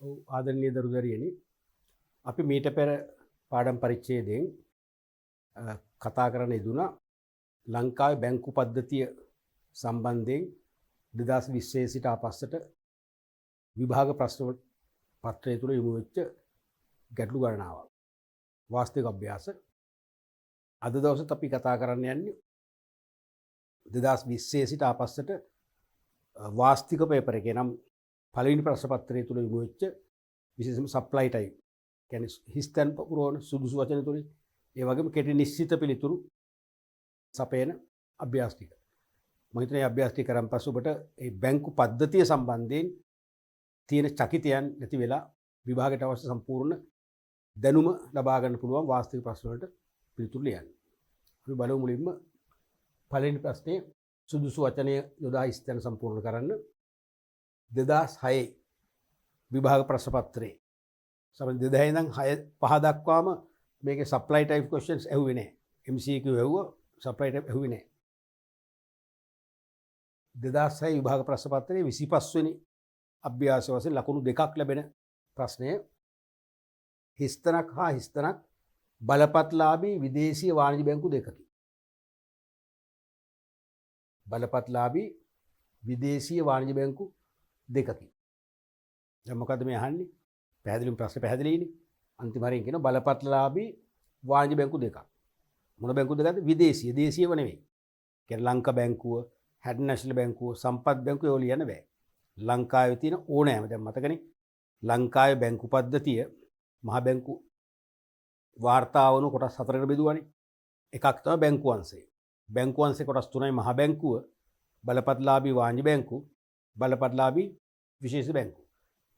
ආදරණීය දරුදරියනි, අපි මීට පෙර පාඩම් පරිච්ඡේදයෙන් කතා කරන්න යෙදුණා ලංකාවේ බැංකු පද්ධතිය සම්බන්ධයෙන් 2020 සිට ආපස්සට විභාග ප්‍රශ්න පත්‍රය තුළ යොමු වෙච්ච ගැටලු ගණනාවක්. වාස්තවික අභ්‍යාස. අද දවසත් අපි කතා කරන්න යන්නේ 2020 සිට ආපස්සට වාස්තික පේපර් එකේ නම් පළවෙනි ප්‍රශ්න පත්‍රය තුළ යොමු වෙච්ච විශේෂම සප්ලයි ටයිප් කියන්නේ හිස්තැන් පුරවන සුදුසු වචන තුලින් ඒ වගේම කෙටි නිශ්චිත පිළිතුරු සපයන අභ්‍යාස ටික. මම හිතන්නේ මේ අභ්‍යාස ටික කරන් පස්සේ ඔබට මේ බැංකු පද්ධතිය සම්බන්ධයෙන් තියෙන චකිතයන් නැති වෙලා විභාගයට අවශ්‍ය සම්පූර්ණ දැනුම ලබා ගන්න පුළුවන් වාස්තවික ප්‍රශ්න වලට පිළිතුරු ලියන්න. අපි බලමු මුලින්ම පළවෙනි ප්‍රශ්නේ සුදුසු වචනය යොදා හිස්තැන සම්පූර්ණ කරන්න. 2006 විභාග ප්‍රශ්න පත්‍රයේ සමහර 2006 ඉඳන් 5 දක්වාම මේකේ සප්ලයි ටයිප් ක්වෙස්චන්ස් ඇහුවේ නැහැ. MCQ ඇහුවා සප්ලයි ටයිප් ඇහුවේ නැහැ. 2006 විභාග ප්‍රශ්න පත්‍රයේ 25 වෙනි අභ්‍යාස වශයෙන් ලකුණු 2ක් ලැබෙන ප්‍රශ්නය හිස්තනක් හා හිස්තනක් බලපත්ලාභී විදේශීය වාණිජ බැංකු දෙකකි. බලපත්ලාභී විදේශීය වාණිජ බැංකු දෙකකි. දැන් මොකද්ද මේ අහන්නේ? පැහැදිලිවම ප්‍රශ්නේ පැහැදිලිනේ. අන්තිම හරියෙන් කියන බලපත්ලාභී වාණිජ බැංකු දෙකක්. මොන බැංකු දෙකක්ද? විදේශීය. දේශීයව නෙවෙයි. කියන්නේ ලංකා බැංකුව, හැඩ් නැෂනල් බැංකුව, සම්පත් බැංකුව ඒවා ලියන්න බෑ. ලංකාවේ තියෙන ඕනෑම දැන් මතකනේ ලංකාවේ බැංකු පද්ධතිය මහ බැංකු වාර්තා වන කොටස් 4කට බෙදුවානේ. එකක් තමයි බැංකු අංශය. බැංකු අංශේ කොටස් 3යි මහ බැංකුව, බලපත්ලාභී වාණිජ බැංකු, බලපත්ලාභී විශේෂ බැංකු.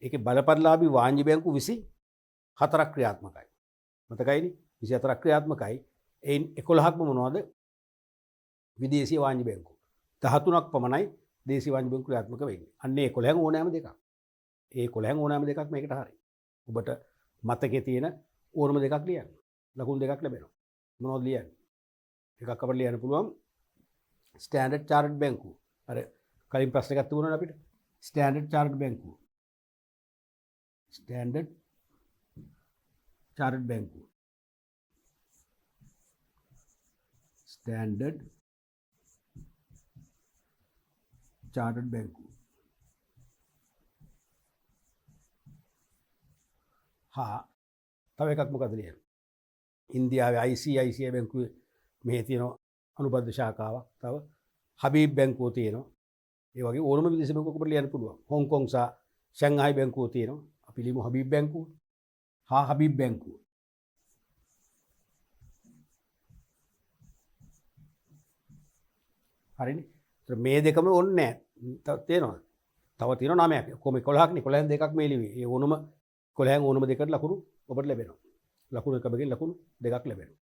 ඒකේ බලපත්ලාභී වාණිජ බැංකු 24ක් ක්‍රියාත්මකයි. මතකයිනේ 24ක් ක්‍රියාත්මකයි. එයින් 11ක්ම මොනවද? විදේශීය වාණිජ බැංකු. 13ක් පමණයි දේශීය වාණිජ බැංකු ක්‍රියාත්මක වෙන්නේ. අන්න ඒ 11න් ඕනෑම දෙකක්. ඒ 11න් ඕනෑම දෙකක් මේකට හරි. ඔබට මතකයේ තියෙන ඕනම දෙකක් ලියන්න. ලකුණු දෙකක් ලැබෙනවා. මොනවද ලියන්නේ? එකක් අපිට ලියන්න පුළුවන් ස්ටෑන්ඩඩ් චාර්ටර්ඩ් බැංකුව. අර කලින් ප්‍රශ්න එකක් තිබුණානේ අපිට. ස්ටෑන්ඩඩ් චාර්ටර්ඩ් බැංකුව. ස්ටෑන්ඩඩ් චාර්ටර්ඩ් බැංකුව. ස්ටෑන්ඩඩ් චාර්ටර්ඩ් බැංකුව. හා තව එකක් මොකද ලියන්නේ? ඉන්දියාවේ ICICI බැංකුවේ මෙහි තියෙන අනුබද්ධ ශාඛාවක්. තව හබීබ් බැංකුව තියෙනවා. ඒ වගේ ඕනම විදේශ බැංකුවක අපිට ලියන්න පුළුවන්. හොංකොං සහ ෂැන්හායි බැංකුව තියෙනවා. අපි ලියමු හබීබ් බැංකුව. හා හබීබ් බැංකුව. හරිනේ. ඒත් මේ දෙකම ඕනේ නැහැ. තේරෙනවද? තව තියෙනවා 9ක්. කොහොම 11ක් නේ. 11න් දෙකක් මේ ලිව්වේ. ඒ ඕනම 11න් ඕනම දෙකට ලකුණු ඔබට ලැබෙනවා. ලකුණු එකකින් ලකුණු දෙකක් ලැබෙනවා.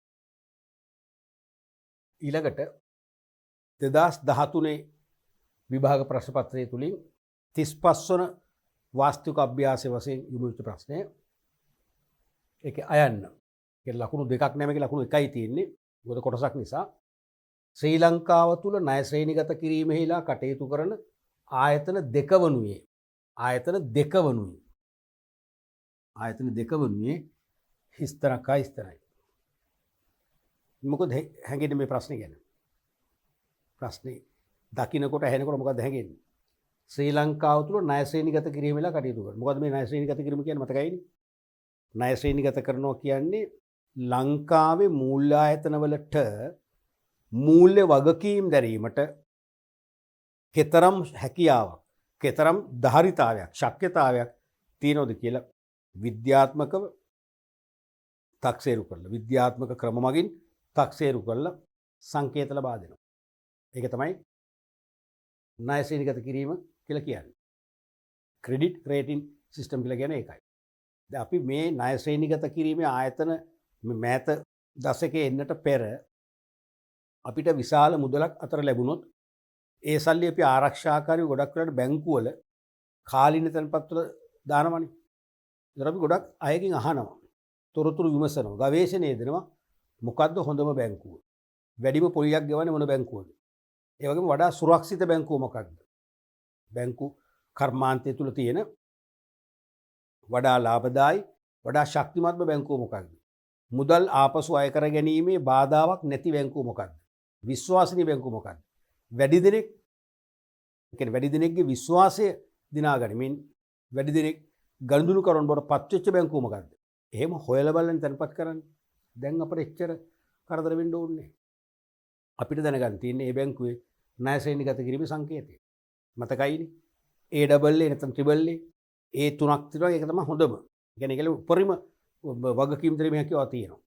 ඊළඟට 2013 විභාග ප්‍රශ්න පත්‍රය තුලින් 35 වන වාස්තවික අභ්‍යාසයේ වශයෙන් යොමු වෙච්ච ප්‍රශ්නය. ඒකේ අයන්න. ඒක ලකුණු දෙකක් නෙමෙයි ලකුණු එකයි තියෙන්නේ. මොකද කොටසක් නිසා ශ්‍රී ලංකාව තුල ණය ශ්‍රේණිගත කිරීමෙහිලා කටයුතු කරන ආයතන දෙක වනුයේ හිස්තනක් හා හිස්තනයි. මොකද හැංගෙන්නේ මේ ප්‍රශ්නේ ගැන? ප්‍රශ්නේ දකින්නකොට ඇහෙනකොට මොකක්ද හැංගෙන්නේ? ශ්‍රී ලංකාව තුල ණය ශ්‍රේණිගත කිරීමෙහිලා කටයුතු කරන. මොකද මේ ණය ශ්‍රේණිගත කිරීම කියන්නේ මතකයිනේ? ණය ශ්‍රේණිගත කරනවා කියන්නේ ලංකාවේ මූල්‍ය ආයතනවලට මූල්‍ය වගකීම් දැරීමට කතරම් හැකියාවක්, කතරම් ධාරිතාවයක්, ශක්්‍යතාවයක් තියෙනවද කියලා විද්‍යාත්මකව තක්සේරු කරලා, විද්‍යාත්මක ක්‍රම මගින් තක්සේරු කරලා සංකේත ලබා දෙනවා. ඒක තමයි ණය ශ්‍රේණිගත කිරීම කියලා කියන්නේ. ක්‍රෙඩිට් රේටින් සිස්ටම් කියලා කියන්නේ ඒකයි. දැන් අපි මේ ණය ශ්‍රේණිගත කිරීමේ ආයතන මෑත දශකයේ එන්නට පෙර අපිට විශාල මුදලක් අතර ලැබුණොත් ඒ සල්ලි අපි ආරක්ෂාකාරී ගොඩක් වෙලාවට බැංකුවල කාලීන තැන්පත්වල දානවනේ. ඒතර අපි ගොඩක් අයකින් අහනවා. තොරතුරු විමසනවා. ගවේෂණය දෙනවා. මොකද්ද හොඳම බැංකුව? වැඩිම පොලියක් ගෙවන්නේ මොන බැංකුවද? ඒ වගේම වඩා සුරක්ෂිත බැංකුව මොකක්ද? බැංකු කර්මාන්තය තුල තියෙන වඩා ලාභදායි වඩා ශක්තිමත්ම බැංකුව මොකක්ද? මුදල් ආපසු අය කර ගැනීමේ බාධාවක් නැති බැංකුව මොකක්ද? විශ්වාසනීය බැංකුව මොකක්ද? වැඩි දෙනෙක් කියන්නේ වැඩි දෙනෙක්ගේ විශ්වාසය දිනා ගනිමින් වැඩි දෙනෙක් ගනුදෙනු කරන බවට පත්වෙච්ච බැංකුව මොකක්ද? එහෙම හොයලා බලන්න තැන්පත් කරන්න. දැන් අපිට එච්චර කරදර වෙන්න ඕනේ. අපිට දැනගන්න තියෙන්නේ මේ බැංකුවේ ණය ශ්‍රේණිගත කිරීමේ සංකේතය. මතකයිනේ. AAA නැත්නම් AAA ඒ තුනක් තියෙනවා. ඒක තමයි හොඳම. කියන්නේ ඒකල උපරිම වගකීම් දරීමේ හැකියාව තියෙනවා.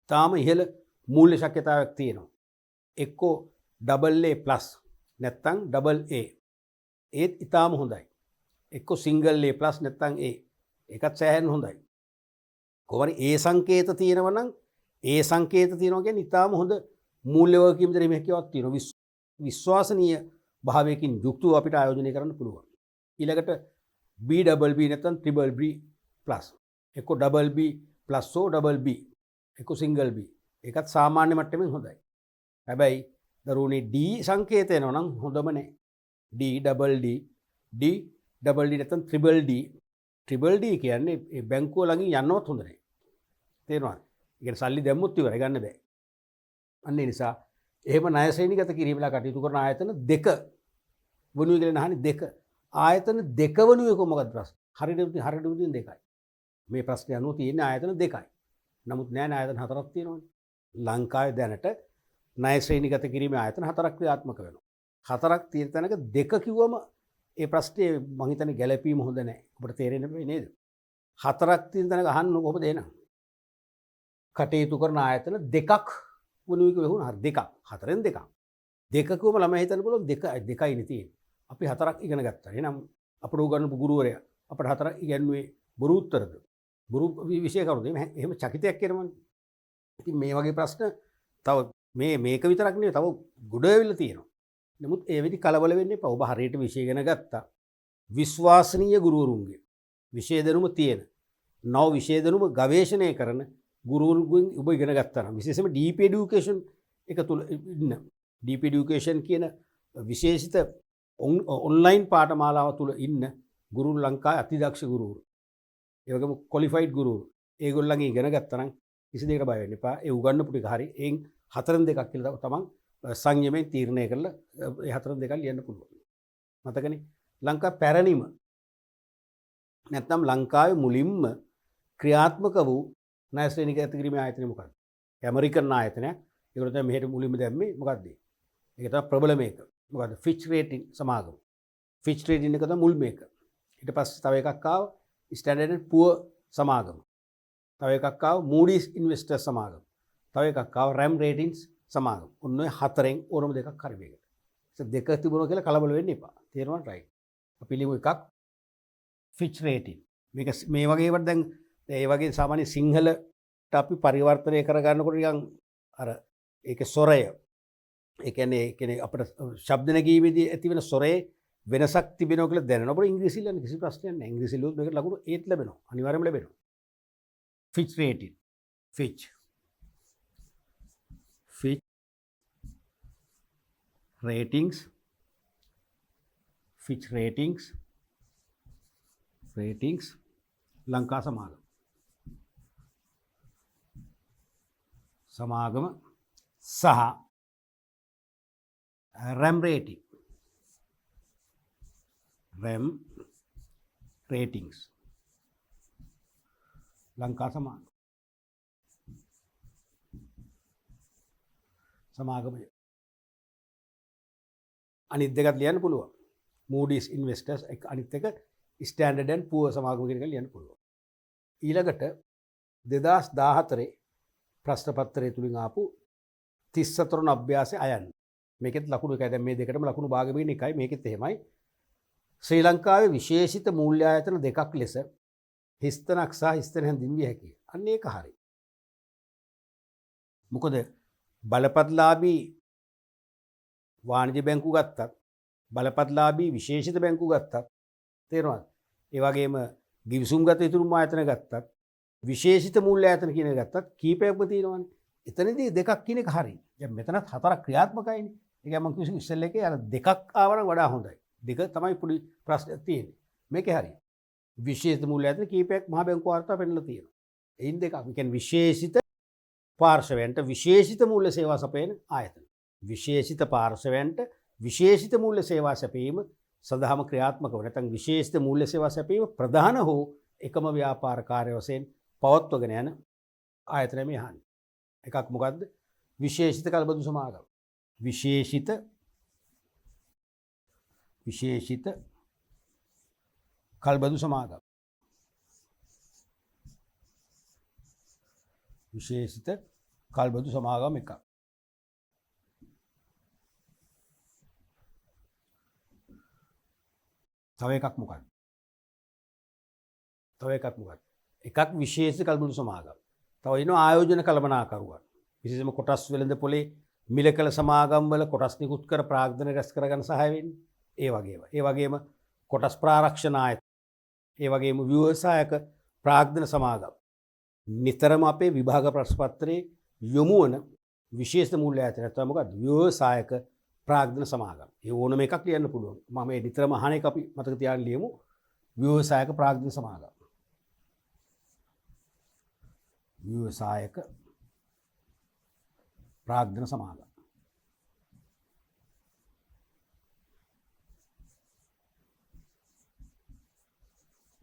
තාම ඉහළ මූල්‍ය ශක්‍යතාවයක් තියෙනවා. එක්කෝ AA+ නැත්නම් AA. ඒත් ඊටාම හොඳයි. එක්කෝ A+ නැත්නම් A. ඒකත් සෑහෙන හොඳයි. කොහොමද ඒ සංකේත තියෙනවා නම් ඒ සංකේත තියෙනවා කියන්නේ ඊටාම හොඳ මූල්‍ය වගකීම් දරීමේ හැකියාවක් තියෙනවා. විශ්වාසනීය භාවයකින් යුක්තව අපිට ආයෝජනය කරන්න පුළුවන්. ඊළඟට BBB නැත්නම් BBB+. එක්කෝ BB+ හෝ BB. එක්කෝ B. ඒකත් සාමාන්‍ය මට්ටමින් හොඳයි. හැබැයි දරුවනේ D සංකේතය එනවා නම් හොඳම නෑ. D නැත්නම් DDD කියන්නේ ඒ බැංකුව ළඟින් යන්නවත් හොඳ නෑ. තේරෙනවද? ඒ කියන්නේ සල්ලි දැම්මුත් ඉවරයි ගන්න බෑ. අන්න ඒ නිසා එහෙම ණය ශ්‍රේණිගත කිරීමලා කටයුතු කරන ආයතන දෙක වනුයි කියලා නහනේ දෙක. ආයතන දෙක වනුයි එක මොකක්ද ප්‍රශ්නේ? හරියට දෙකයි. මේ ප්‍රශ්නේ අනුව තියෙන ආයතන දෙකයි. නමුත් නෑ ආයතන හතරක් තියෙනවනේ. ලංකාවේ දැනට ණය ශ්‍රේණිගත කිරීමේ ආයතන හතරක් ක්‍රියාත්මක වෙනවා. හතරක් තියෙන තැනක දෙක කිව්වම ඒ ප්‍රශ්නේ මං හිතන්නේ ගැළපීම හොඳ නෑ. ඔබට තේරෙන්නේ නැහැ නේද? හතරක් තියෙන තැනක අහන්න කොහොමද එනං? කටයුතු කරන ආයතන දෙකක් වනුයි කියලා වුණා. හරි දෙකක්. හතරෙන් දෙකක්. දෙක කිව්වම ළමයි හිතන්න පුළුවන් දෙකයිනේ තියෙන්නේ. අපි හතරක් ඉගෙන ගත්තා. එහෙනම් අපට උගන්වපු ගුරුවරයා අපට හතරක් ඉගෙනුවේ බොරු උත්තරද? බොරු විෂය කරුද? එහෙම චකිතයක් කරනවනේ. ඉතින් මේ වගේ ප්‍රශ්න තව මේක විතරක් නෙවෙයි තව ගොඩ වෙලා තියෙනවා. නමුත් ඒ වෙදි කලබල වෙන්න එපා. ඔබ හරියට විෂය ඉගෙන ගත්තා. විශ්වාසනීය ගුරුවරුන්ගේ විෂය දැනුම තියෙන නව විෂය දැනුම ගවේෂණය කරන ගුරුවරුන්ගෙන් ඔබ ඉගෙන ගත්තා නම් විශේෂයෙන්ම deep education එක තුල ඉන්න deep education කියන විශේෂිත ඔන්ලයින් පාඨමාලාව තුල ඉන්න ගුරුවරු ලංකාවේ අතිදක්ෂ ගුරුවරු. ඒ වගේම qualified ගුරුවරු. ඒගොල්ලන්ගේ ඉගෙන ගත්තා නම් කිසි දෙයකට බය වෙන්න එපා. ඒ උගන්වපු ටික හරි. එයින් හතරෙන් දෙකක් කියලා තමන් සංයමයෙන් තීරණය කරලා ඒ හතරෙන් දෙකක් ලියන්න පුළුවන්. මතකනේ ලංකාවේ පැරණිම නැත්නම් ලංකාවේ මුලින්ම ක්‍රියාත්මක වූ ණය ශ්‍රේණිගත කිරීමේ ආයතනය මොකක්ද? ඇමරිකන් ආයතනයක්. ඒකට තමයි මෙහෙට මුලින්ම දැම්මේ මොකක්ද? ඒක තමයි ප්‍රබලම එක. මොකද්ද? ෆිච් රේටින් සමාගම. ෆිච් රේටින් එක තමයි මුල් මේක. ඊට පස්සේ තව එකක් ආව ස්ටෑන්ඩඩ් ඇන්ඩ් පුවර් සමාගම. තව එකක් ආව මූඩීස් ඉන්වෙස්ටර්ස් සමාගම. තව එකක් ආව රැම් රේටින්ස් සමාගම. ඔන්න ඔය හතරෙන් ඕනම දෙකක් හරි මේකට. ඒක දෙක තිබුණා කියලා කලබල වෙන්න එපා. තේරුණාද? රයිට්. අපි ලියමු එකක් ෆිච් රේටින්. මේක මේ වගේ ඒවා දැන් ඒ වගේ සාමාන්‍ය සිංහලට අපි පරිවර්තනය කරගන්නකොට නිකන් අර ඒකේ ස්වරය ඒ කියන්නේ අපිට ශබ්ද නැගීමේදී ඇති වෙන ස්වරයේ වෙනසක් තිබෙනවා කියලා දැනෙනවා. අපිට ඉංග්‍රීසියෙන් ලියන්න කිසි ප්‍රශ්නයක් නැහැ. ඉංග්‍රීසියෙන් ලියුවොත් මේකට ලකුණු 8 ලැබෙනවා. අනිවාර්යයෙන්ම ලැබෙනවා. Fitch rating. Fitch ratings Lanka සමාගම සහ රැම් රේටින්ස් ලංකා සමාගමය අනිත් දෙකත් ලියන්න පුළුවන්. මූඩීස් ඉන්වෙස්ටර්ස් අනිත් එක ස්ටෑන්ඩඩ් ඇන්ඩ් පුවර් සමාගම කියන එක ලියන්න පුළුවන්. ඊළඟට 2014 ප්‍රශ්න පත්‍රය තුලින් ආපු 34 වන අභ්‍යාසය අයන්න. මේකෙත් ලකුණු එකයි. දැන් මේ දෙකටම ලකුණු භාගයෙන් එකයි. මේකෙත් එහෙමයි. ශ්‍රී ලංකාවේ විශේෂිත මූල්‍ය ආයතන දෙකක් ලෙස හිස්තනක් සහ හිස්තන හැඳින්විය හැකියි. අන්න ඒක හරි. මොකද බලපත්ලාභී වාණිජ බැංකු ගත්තත් බලපත්ලාභී විශේෂිත බැංකු ගත්තත් තේරෙනවද? ඒ වගේම ගිවිසුම්ගත ඉතුරු ආයතන ගත්තත් විශේෂිත මූල්‍ය ආයතන කියන එක ගත්තත් කීපයක්ම තියෙනවනේ. එතනදී දෙකක් කියන එක හරි. දැන් මෙතනත් හතරක් ක්‍රියාත්මකයිනේ. ඒක මම කිව්ව ඉස්සෙල්ලා එකේ අර දෙකක් ආවනම් වඩා හොඳයි. දෙක තමයි පොඩි ප්‍රශ්නයක් තියෙන්නේ. මේකේ හරි. විශේෂිත මූල්‍ය ආයතන කීපයක් මහ බැංකුව වාර්තාව පෙන්නලා තියෙනවා. එයින් දෙකක්. ඒ කියන්නේ විශේෂිත පාර්ශවයන්ට විශේෂිත මූල්‍ය සේවා සපයන ආයතන. විශේෂිත පාර්ශවයන්ට විශේෂිත මූල්‍ය සේවා සැපීම සඳහාම ක්‍රියාත්මක වන නැත්නම් විශේෂිත මූල්‍ය සේවා සැපීම ප්‍රධාන හෝ එකම ව්‍යාපාර කාර්ය වශයෙන් පවත්වගෙන යන ආයතනය මේ අහන්නේ. එකක් මොකද්ද? විශේෂිත කල්බදු සමාගම්. විශේෂිත කල්බදු සමාගම්. විශේෂිත කල්බදු සමාගම් එකක්. තව එකක් මොකක්ද? එකක් විශේෂිත කල්බදු සමාගම්. තව ඉන්නවා ආයෝජන කළමනාකරුවන්. විශේෂයෙන්ම කොටස් වෙළඳ පොලේ මිලකල සමාගම් වල කොටස් නිකුත් කර ප්‍රාග්ධන රැස් කරගන්න සහාය වෙන්නේ. ඒ වගේම. ඒ වගේම කොටස් ප්‍රාරක්ෂණ ආයතන. ඒ වගේම ව්‍යවසායක ප්‍රාග්ධන සමාගම්. නිතරම අපේ විභාග ප්‍රශ්න පත්‍රයේ යොමු වන විශේෂ මූල්‍ය ආයතනයක් තමයි මොකක්ද? ව්‍යවසායක ප්‍රාග්ධන සමාගම්. ඒ ඕනම එකක් ලියන්න පුළුවන්. මම මේ නිතරම අහන එක අපි මතක තියාගන්න ලියමු. ව්‍යවසායක ප්‍රාග්ධන සමාගම්. ව්‍යවසායක ප්‍රාග්ධන සමාගම්.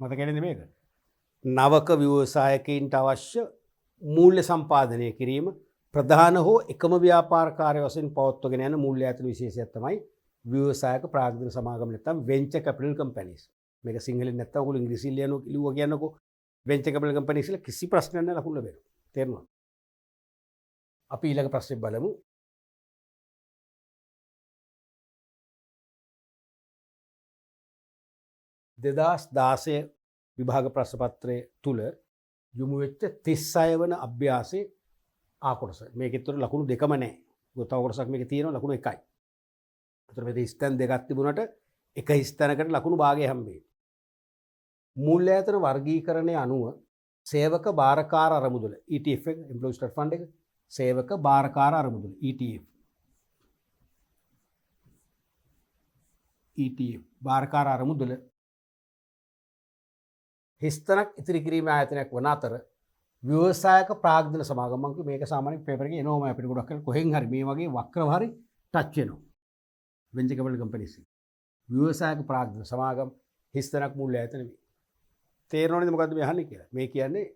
මතකද මේක? නවක ව්‍යවසායකයින්ට අවශ්‍ය මූල්‍ය සම්පාදනය කිරීම ප්‍රධාන හෝ එකම ව්‍යාපාර කාර්ය වශයෙන් පවත්වගෙන යන මූල්‍ය ආයතන විශේෂයක් තමයි ව්‍යවසායක ප්‍රාග්ධන සමාගම නැත්නම් වෙන්චර් කැපිටල් කම්පැනිස්. මේක සිංහලෙන් නැත්නම් ඔයගොල්ලෝ ඉංග්‍රීසියෙන් ලියුවා කියන්නකෝ. වෙන්චර් කැපිටල් කම්පැනිස් කියලා කිසි ප්‍රශ්නයක් නැහැ ලකුණු ලැබෙනවා. තේරුණාද? අපි ඊළඟ ප්‍රශ්නේ බලමු. දෙදස් 16 විභාග ප්‍රශ්න පත්‍රය තුල යොමු වෙච්ච 36 වන අභ්‍යාසයේ ආ කොටස. මේකෙත් උඩ ලකුණු දෙකම නැහැ. තව කොටසක් මේකේ තියෙනවා ලකුණු එකයි. ඒතර මේ ස්ථාන දෙකක් තිබුණාට එක ස්ථානකට ලකුණු භාගය හම්බෙන්නේ. මූල්‍ය ආයතන වර්ගීකරණය අනුව සේවක බාරකාර අරමුදල ETF එක එම්ප්ලොයි ස්ටාර්ට් ෆන්ඩ් එක සේවක බාරකාර අරමුදල ETF බාරකාර අරමුදල හිස්තනක් ඉතිරි කිරීම ආයතනයක් වන අතර ව්‍යවසායක ප්‍රාග්ධන සමාගම් මම මේක සාමාන්‍ය පේපර් එකේ එනෝම අපිට ගොඩක් කරලා කොහෙන් හරි මේ වගේ වක්‍රව හරි ටච් වෙනවා. වෙන්චර් කැපිටල් කම්පැනිස් ව්‍යවසායක ප්‍රාග්ධන සමාගම් හිස්තනක් මූල්‍ය ආයතන වේ. තේරෙනවද මොකද්ද මේ අහන්නේ කියලා? මේ කියන්නේ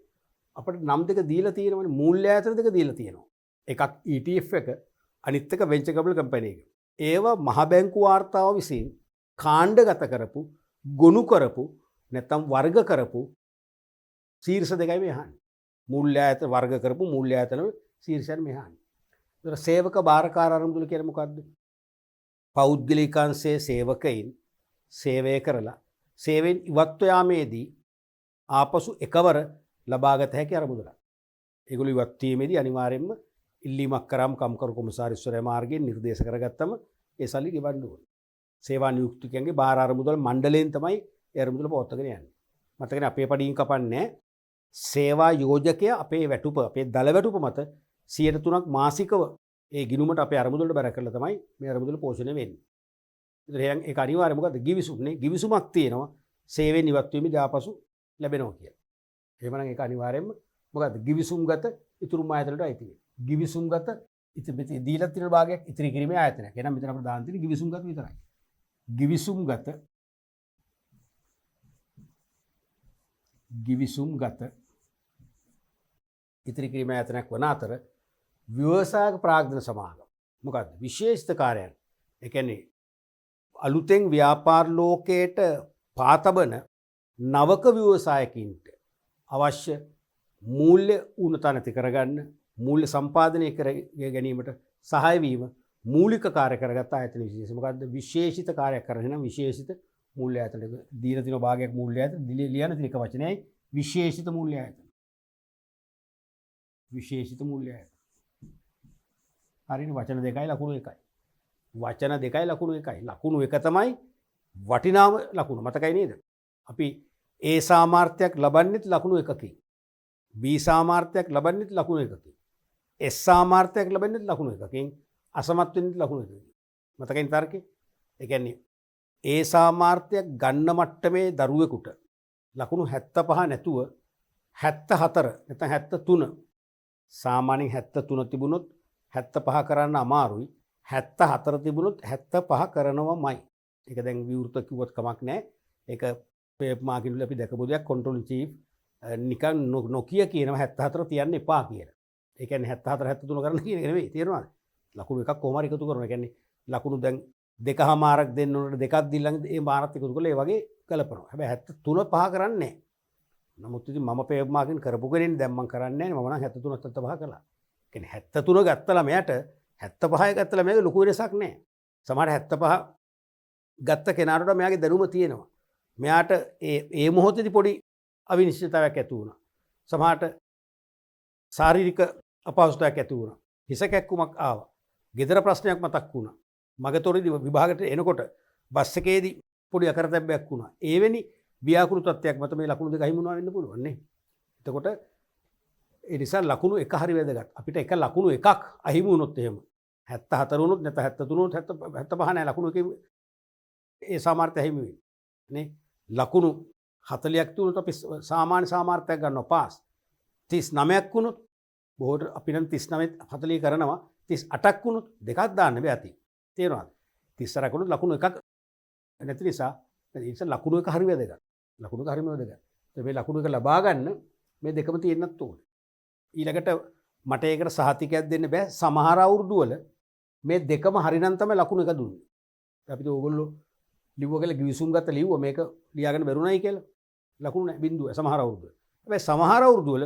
අපිට නම් දෙක දීලා තියෙනවනේ මූල්‍ය ආයතන දෙක දීලා තියෙනවා. එකක් ETF එක අනිත් එක වෙන්චර් කැපිටල් කම්පැනි එක. ඒවා මහ බැංකු වාර්තාව විසින් කාණ්ඩගත කරපු ගොනු කරපු නැත්තම් වර්ග කරපු ශීර්ෂ දෙකයි මේ අහන්නේ. මූල්‍ය ආයතන වර්ග කරපු මූල්‍ය ආයතන ශීර්ෂයන් මේ අහන්නේ. ඒතර සේවක බාරකාර අරමුදල කියන්නේ මොකද්ද? පෞද්ගලිකංශයේ සේවකයින් සේවය කරලා සේවයෙන් ඉවත්ව යාමේදී ආපසු එකවර ලබාගත හැකි අරමුදලක්. ඒගොල්ලෝ ඉවත් වීමේදී අනිවාර්යයෙන්ම ඉල්ලීමක් කරාම කම්කරු කොමසාරිස්වරයා මාර්ගයෙන් නිර්දේශ කරගත්තම ඒ සල්ලි ගෙවන්න ඕනේ. සේවා නියුක්තිකයන්ගේ බාර අරමුදල් මණ්ඩලයෙන් තමයි ඒ අරමුදල පවත්වාගෙන යන්නේ. මතකනේ අපේ පඩින් කපන්නේ සේවා යෝජකයා අපේ වැටුප අපේ දල වැටුප මත 103ක් මාසිකව ඒ ගිණුමට අපේ අරමුදලට බැර කරලා තමයි මේ අරමුදල පෝෂණය වෙන්නේ. ඒතර ඒක අනිවාර්යයෙන් මොකද්ද? ගිවිසුම්නේ. ගිවිසුමක් තියෙනවා සේවයෙන් ඉවත් වීමේදී ආපසු ලැබෙනවා කියලා. එහෙමනම් ඒක අනිවාර්යයෙන්ම මොකද්ද? ගිවිසුම්ගත ඉතුරුම ආයතනට අයිති වෙන්නේ. ගිවිසුම්ගත ඉතින් දීලා තියෙන භාගයක් ඉතිරි කිරීමේ ආයතනයක්. එහෙනම් මෙතන අපිට දාන්න තියෙන්නේ ගිවිසුම්ගත විතරයි. ගිවිසුම්ගත ඉතිරි කිරීමේ ආයතනයක් වන අතර ව්‍යවසායක ප්‍රාග්ධන සමාගම මොකද්ද? විශේෂිත කාර්යයන්. ඒ කියන්නේ අලුතෙන් ව්‍යාපාර ලෝකයට පාතබන නවක ව්‍යවසායකින්ට අවශ්‍ය මූල්‍ය උණත නැති කරගන්න මූල්‍ය සම්පාදනය කර ගැනීමට සහාය වීම මූලික කාර්ය කරගත් ආයතන විශේෂ. මොකද්ද? විශේෂිත කාර්යයක් කරගෙන විශේෂිත මූල්‍ය ආයතනයක දීලා තියෙන භාගයක් මූල්‍ය ආයතන ලියන තියෙන එක වචනයයි විශේෂිත මූල්‍ය ආයතන. විශේෂිත මූල්‍ය ආයතන. හරිනේ වචන දෙකයි ලකුණු එකයි. වචන දෙකයි ලකුණු එකයි. ලකුණු එක තමයි වටිනාම ලකුණ. මතකයි නේද? අපි A සාමාර්ථයක් ලබන්නෙත් ලකුණු එකකින්. B සාමාර්ථයක් ලබන්නෙත් ලකුණු එකකින්. S සාමාර්ථයක් ලබන්නෙත් ලකුණු එකකින්. අසමත් වෙන්නෙත් ලකුණු එකකින්. මතකයින් තර්කේ? ඒ කියන්නේ A සාමාර්ථයක් ගන්න මට්ටමේ දරුවෙකුට ලකුණු 75 නැතුව 74 නැත්නම් 73 සාමාන්‍යයෙන් 73 තිබුණොත් 75 කරන්න අමාරුයි. 74 තිබුණොත් 75 කරනවමයි. ඒක දැන් විවෘත කිව්වොත් කමක් නැහැ. ඒක පේප් මාකින් වල අපි දැකපු දෙයක් කන්ට්‍රෝල් චීෆ් නිකන් නොකිය කියනවා 74 තියන්න එපා කියලා. ඒ කියන්නේ 74 73 කරන්න කියන එක නෙවෙයි. තේරුණාද? ලකුණු එකක් කොහොම හරි එකතු කරනවා. ඒ කියන්නේ ලකුණු දැන් දෙකමාරක් දෙන්න ඕනට දෙකක් දීලා ඒ මාරත් එකතු කරලා ඒ වගේ කලපනවා. හැබැයි 73 පහ කරන්නේ නැහැ. නමුත් ඉතින් මම පේප් මාකින් කරපු කෙනෙක් දැන් මම කරන්නේ නැහැ. මම නම් 73 75 කළා. ඒ කියන්නේ 73 ගත්තලා මෙයාට 75 ගත්තලා මේක ලොකු වෙනසක් නැහැ. සමහර 75 ගත්ත කෙනාට මෙයාගේ දැනුම තියෙනවා. මෙයාට ඒ මොහොතේදී පොඩි අවිනිශ්චිතතාවයක් ඇති වුණා. සමහරට ශාරීරික අපහසුතාවයක් ඇති වුණා. හිස කැක්කුමක් ආවා. ගෙදර ප්‍රශ්නයක් මතක් වුණා. මගතොරේදී විභාගයට එනකොට බස් එකේදී පොඩි අකරතැබ්බයක් වුණා. එවැනි ව්‍යාකෘත තත්ත්වයක් මත මේ ලකුණු දෙක අහිමි වුණා වෙන්න පුළුවන් නේ. එතකොට ඒ නිසා ලකුණු එක හරි වැදගත්. අපිට එක ලකුණු එකක් අහිමි වුණොත් එහෙම 74 වුණොත් නැත්නම් 73 වුණොත් 75 නැහැ ලකුණු එකේ ඒ සාමර්ථ්‍ය අහිමි වෙන්නේ. නේ ලකුණු 40ක් තුනට අපි සාමාන්‍ය සාමර්ථ්‍යයක් ගන්නවා පාස්. 39ක් වුණොත් බොහෝට අපි නම් 39 40 කරනවා. 38ක් වුණොත් දෙකක් දාන්න බෑ අති. තේරෙනවද? 38ක් වුණොත් ලකුණු එකක් නැති නිසා ලකුණු එක හරි වැදගත්. ලකුණු එක හරිම වැදගත්. මේ ලකුණු එක ලබා ගන්න මේ දෙකම තියෙන්නත් ඕනේ. ඊළඟට මට ඒකට සහතිකයක් දෙන්න බෑ. සමහර අවුරුදු වල මේ දෙකම හරිනම් තමයි ලකුණු එක දුන්නේ. අපිට ඕගොල්ලෝ ලිව්ව කියලා ගිවිසුම් ගත්ත ලිව්ව මේක ලියාගෙන බැරුණයි කියලා. ලකුණු නැහැ බිඳුව සමහර අවුරුදු. හැබැයි සමහර අවුරුදු වල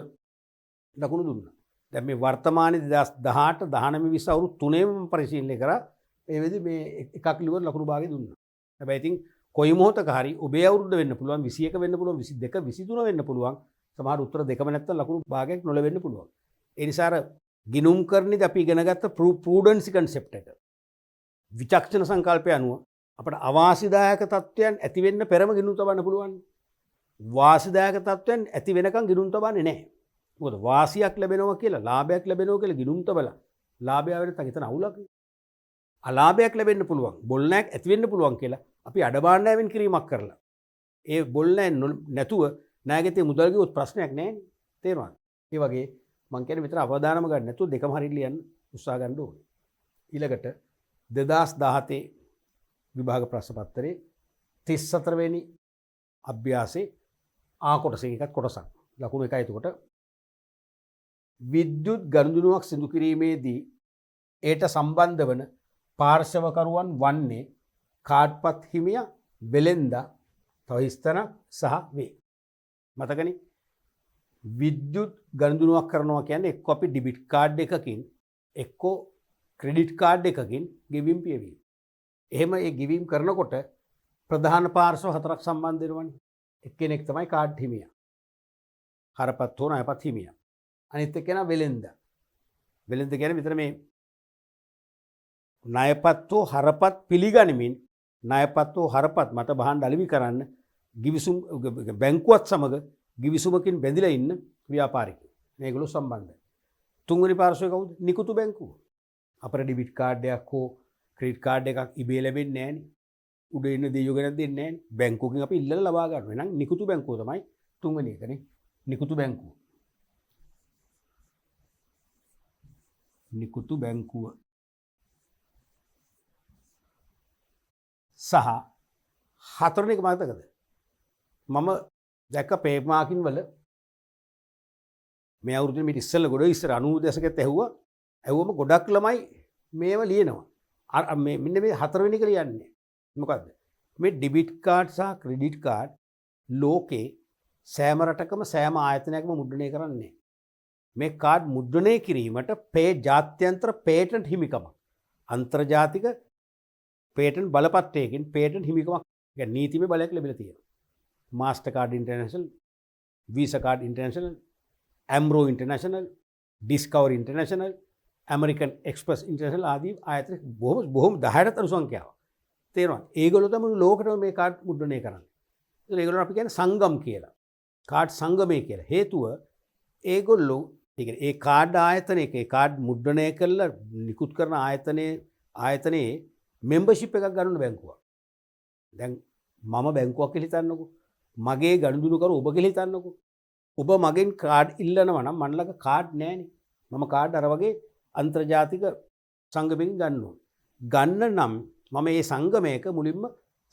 ලකුණු දුන්නා. දැන් මේ වර්තමානයේ 2018 19 20 අවුරුදු තුනේම පරිශීලනය කරා. ඒ වෙලෙදි මේ එකක් ලිව්වොත් ලකුණු භාගය දුන්නා. හැබැයි ඉතින් කොයි මොහොතක හරි ඔබේ අවුරුද්ද වෙන්න පුළුවන් 21 වෙන්න පුළුවන් 22 23 වෙන්න පුළුවන්. සමහර උත්තර දෙකම නැත්තම් ලකුණු භාගයක් නොලැබෙන්න පුළුවන්. ඒ නිසා අර ගිනුම් කරන්නේදී අපි ඉගෙන ගත්ත ප්‍රූඩන්සි කන්සෙප්ට් එක. විචක්ෂණ සංකල්පය අනුව අපට අවාසිදායක තත්ත්වයන් ඇති වෙන්න පෙරම ගිනුම් තබන්න පුළුවන්. වාසිදායක තත්ත්වයන් ඇති වෙනකන් ගිනුම් තබන්නේ නැහැ. මොකද වාසියක් ලැබෙනවා කියලා ලාභයක් ලැබෙනවා කියලා ගිනුම් තබලා ලාභය වෙන තකිතන අවුලක්. අලාභයක් ලැබෙන්න පුළුවන්. බොල්නයක් ඇති වෙන්න පුළුවන් කියලා අපි අඩබාණ්ඩාවෙන් කිරීමක් කරලා. ඒ බොල්නෑ නැතුව ණයගැතිය මුදල් ගියොත් ප්‍රශ්නයක් නැහැ නේ. තේරෙනවද? ඒ වගේ මං කියන්නේ විතර අවදානම ගන්න නැතුව දෙකම හරියට ලියන්න උත්සාහ ගන්න ඕනේ. ඊළඟට 2017 විභාග ප්‍රශ්න පත්‍රයේ 34 වෙනි අභ්‍යාසයේ ආ කොටසෙන් එකක් කොටසක්. ලකුණු එකයි එතකොට විද්‍යුත් ගනුදෙනුවක් සිදු කිරීමේදී ඒට සම්බන්ධ වන පාර්ශවකරුවන් වන්නේ කාඩ්පත් හිමියා වෙලෙන්දා තොයිස්තනක් සහ වේ. මතකනේ විද්‍යුත් ගනුදෙනුවක් කරනවා කියන්නේ එක්ක අපි ඩෙබිට් කාඩ් එකකින් එක්ක ක්‍රෙඩිට් කාඩ් එකකින් ගෙවීම් පියවීම. එහෙම ඒ ගෙවීම් කරනකොට ප්‍රධාන පාර්ශ්ව හතරක් සම්බන්ධ වෙනවනේ. එක්කෙනෙක් තමයි කාඩ් හිමියා. හරපත් හෝ ණයපත් හිමියා. අනිත් එක්කෙනා වෙලෙන්දා. වෙලෙන්ද කියන්නේ මෙතන මේ ණයපත් හෝ හරපත් පිළිගනිමින් ණයපත් හෝ හරපත් මත බහන් අලෙවි කරන්න ගිවිසුම් බැංකුවත් සමග ගිවිසුමකින් බැඳිලා ඉන්න ව්‍යාපාරිකයෝ. මේගොල්ලෝ සම්බන්ධයි. තුන්වෙනි පාර්ශ්වය කවුද? නිකුතු බැංකුව. අපේ ඩෙබිට් කාඩ් එකක් හෝ ක්‍රෙඩිට් කාඩ් එකක් ඉබේ ලැබෙන්නේ නැහනේ. උඩ ඉන්න දෙයියෝ ගැන දෙන්නේ නැහනේ. බැංකුවකින් අපි ඉල්ලලා ලබා ගන්නවා. එහෙනම් නිකුතු බැංකුව තමයි තුන්වෙනි එකනේ. නිකුතු බැංකුව. නිකුතු බැංකුව සහ හතරවෙනි එක මතකද? මම දැක්ක පේප් මාකින් වල මේ අවුරුද්දේ මිට ඉස්සෙල්ලා ගොඩ ඉස්සර 90 දශකෙත් ඇහුවම ගොඩක් ළමයි මේව ලියනවා. අර මේ මෙන්න මේ හතරවෙනි එක ලියන්නේ. මොකද්ද? මේ ඩෙබිට් කාඩ් සහ ක්‍රෙඩිට් කාඩ් ලෝකේ සෑම රටකම සෑම ආයතනයකම මුද්‍රණය කරන්නේ. මේ කාඩ් මුද්‍රණය කිරීමට ජාත්‍යන්තර පේටන්ට් හිමිකමක් අන්තර්ජාතික පේටන්ට් බලපත්‍රයකින් පේටන්ට් හිමිකමක් කියන්නේ නීතිමය බලයක් ලැබිලා තියෙනවා. Mastercard International, Visa card International, Amro International, Discover International, American Express International ආදී ආයතන බොහොම 10ට අනු සංඛ්‍යාවක්. තේරෙනවද? ඒගොල්ලෝ තමයි ලෝකෙටම මේ කාඩ් මුද්‍රණය කරන්නේ. ඒගොල්ලෝ අපි කියන්නේ සංගම් කියලා. කාඩ් සංගමය කියලා. හේතුව ඒගොල්ලෝ ඒ කාඩ් ආයතනයක ඒ කාඩ් මුද්‍රණය කරලා නිකුත් කරන ආයතනයේ මෙම්බර්ෂිප් එකක් ගන්න බැංකුවක්. දැන් මම බැංකුවක් කියලා හිතන්නකෝ. මගේ ගනුදෙනු කරු ඔබ කියලා හිතන්නකෝ. ඔබ මගෙන් කාඩ් ඉල්ලනවා නම් මන් ළඟ කාඩ් නැහැනේ. මම කාඩ් අර වගේ අන්තර්ජාතික සංගමයෙන් ගන්න ඕනේ. ගන්න නම් මම මේ සංගමයක මුලින්ම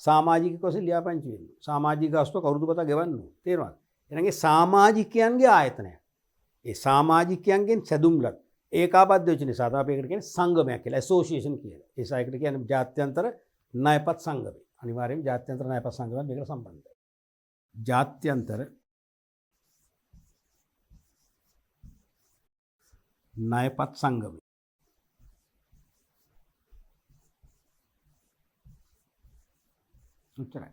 සමාජික වශයෙන් ලියාපදිංචි වෙන්න. සමාජික ගාස්තුව කවුරුද පතා ගෙවන්න ඕනේ. තේරුණාද? එහෙනම් ඒ සමාජිකයන්ගේ ආයතනය. ඒ සමාජිකයන්ගෙන් සැදුම්ලත් ඒකාබද්ධ වෙච්ච නිසා තමයි ඒකට කියන්නේ සංගමයක් කියලා. ඇසෝසියේෂන් කියලා. ඒ සායකට කියන්නේ ජාත්‍යන්තර ණයපත් සංගමය. අනිවාර්යයෙන්ම ජාත්‍යන්තර ණයපත් සංගමයක් මේකට සම්බන්ධයි. ජාත්‍යන්තර ණයපත් සංගමය. උච්චරයි.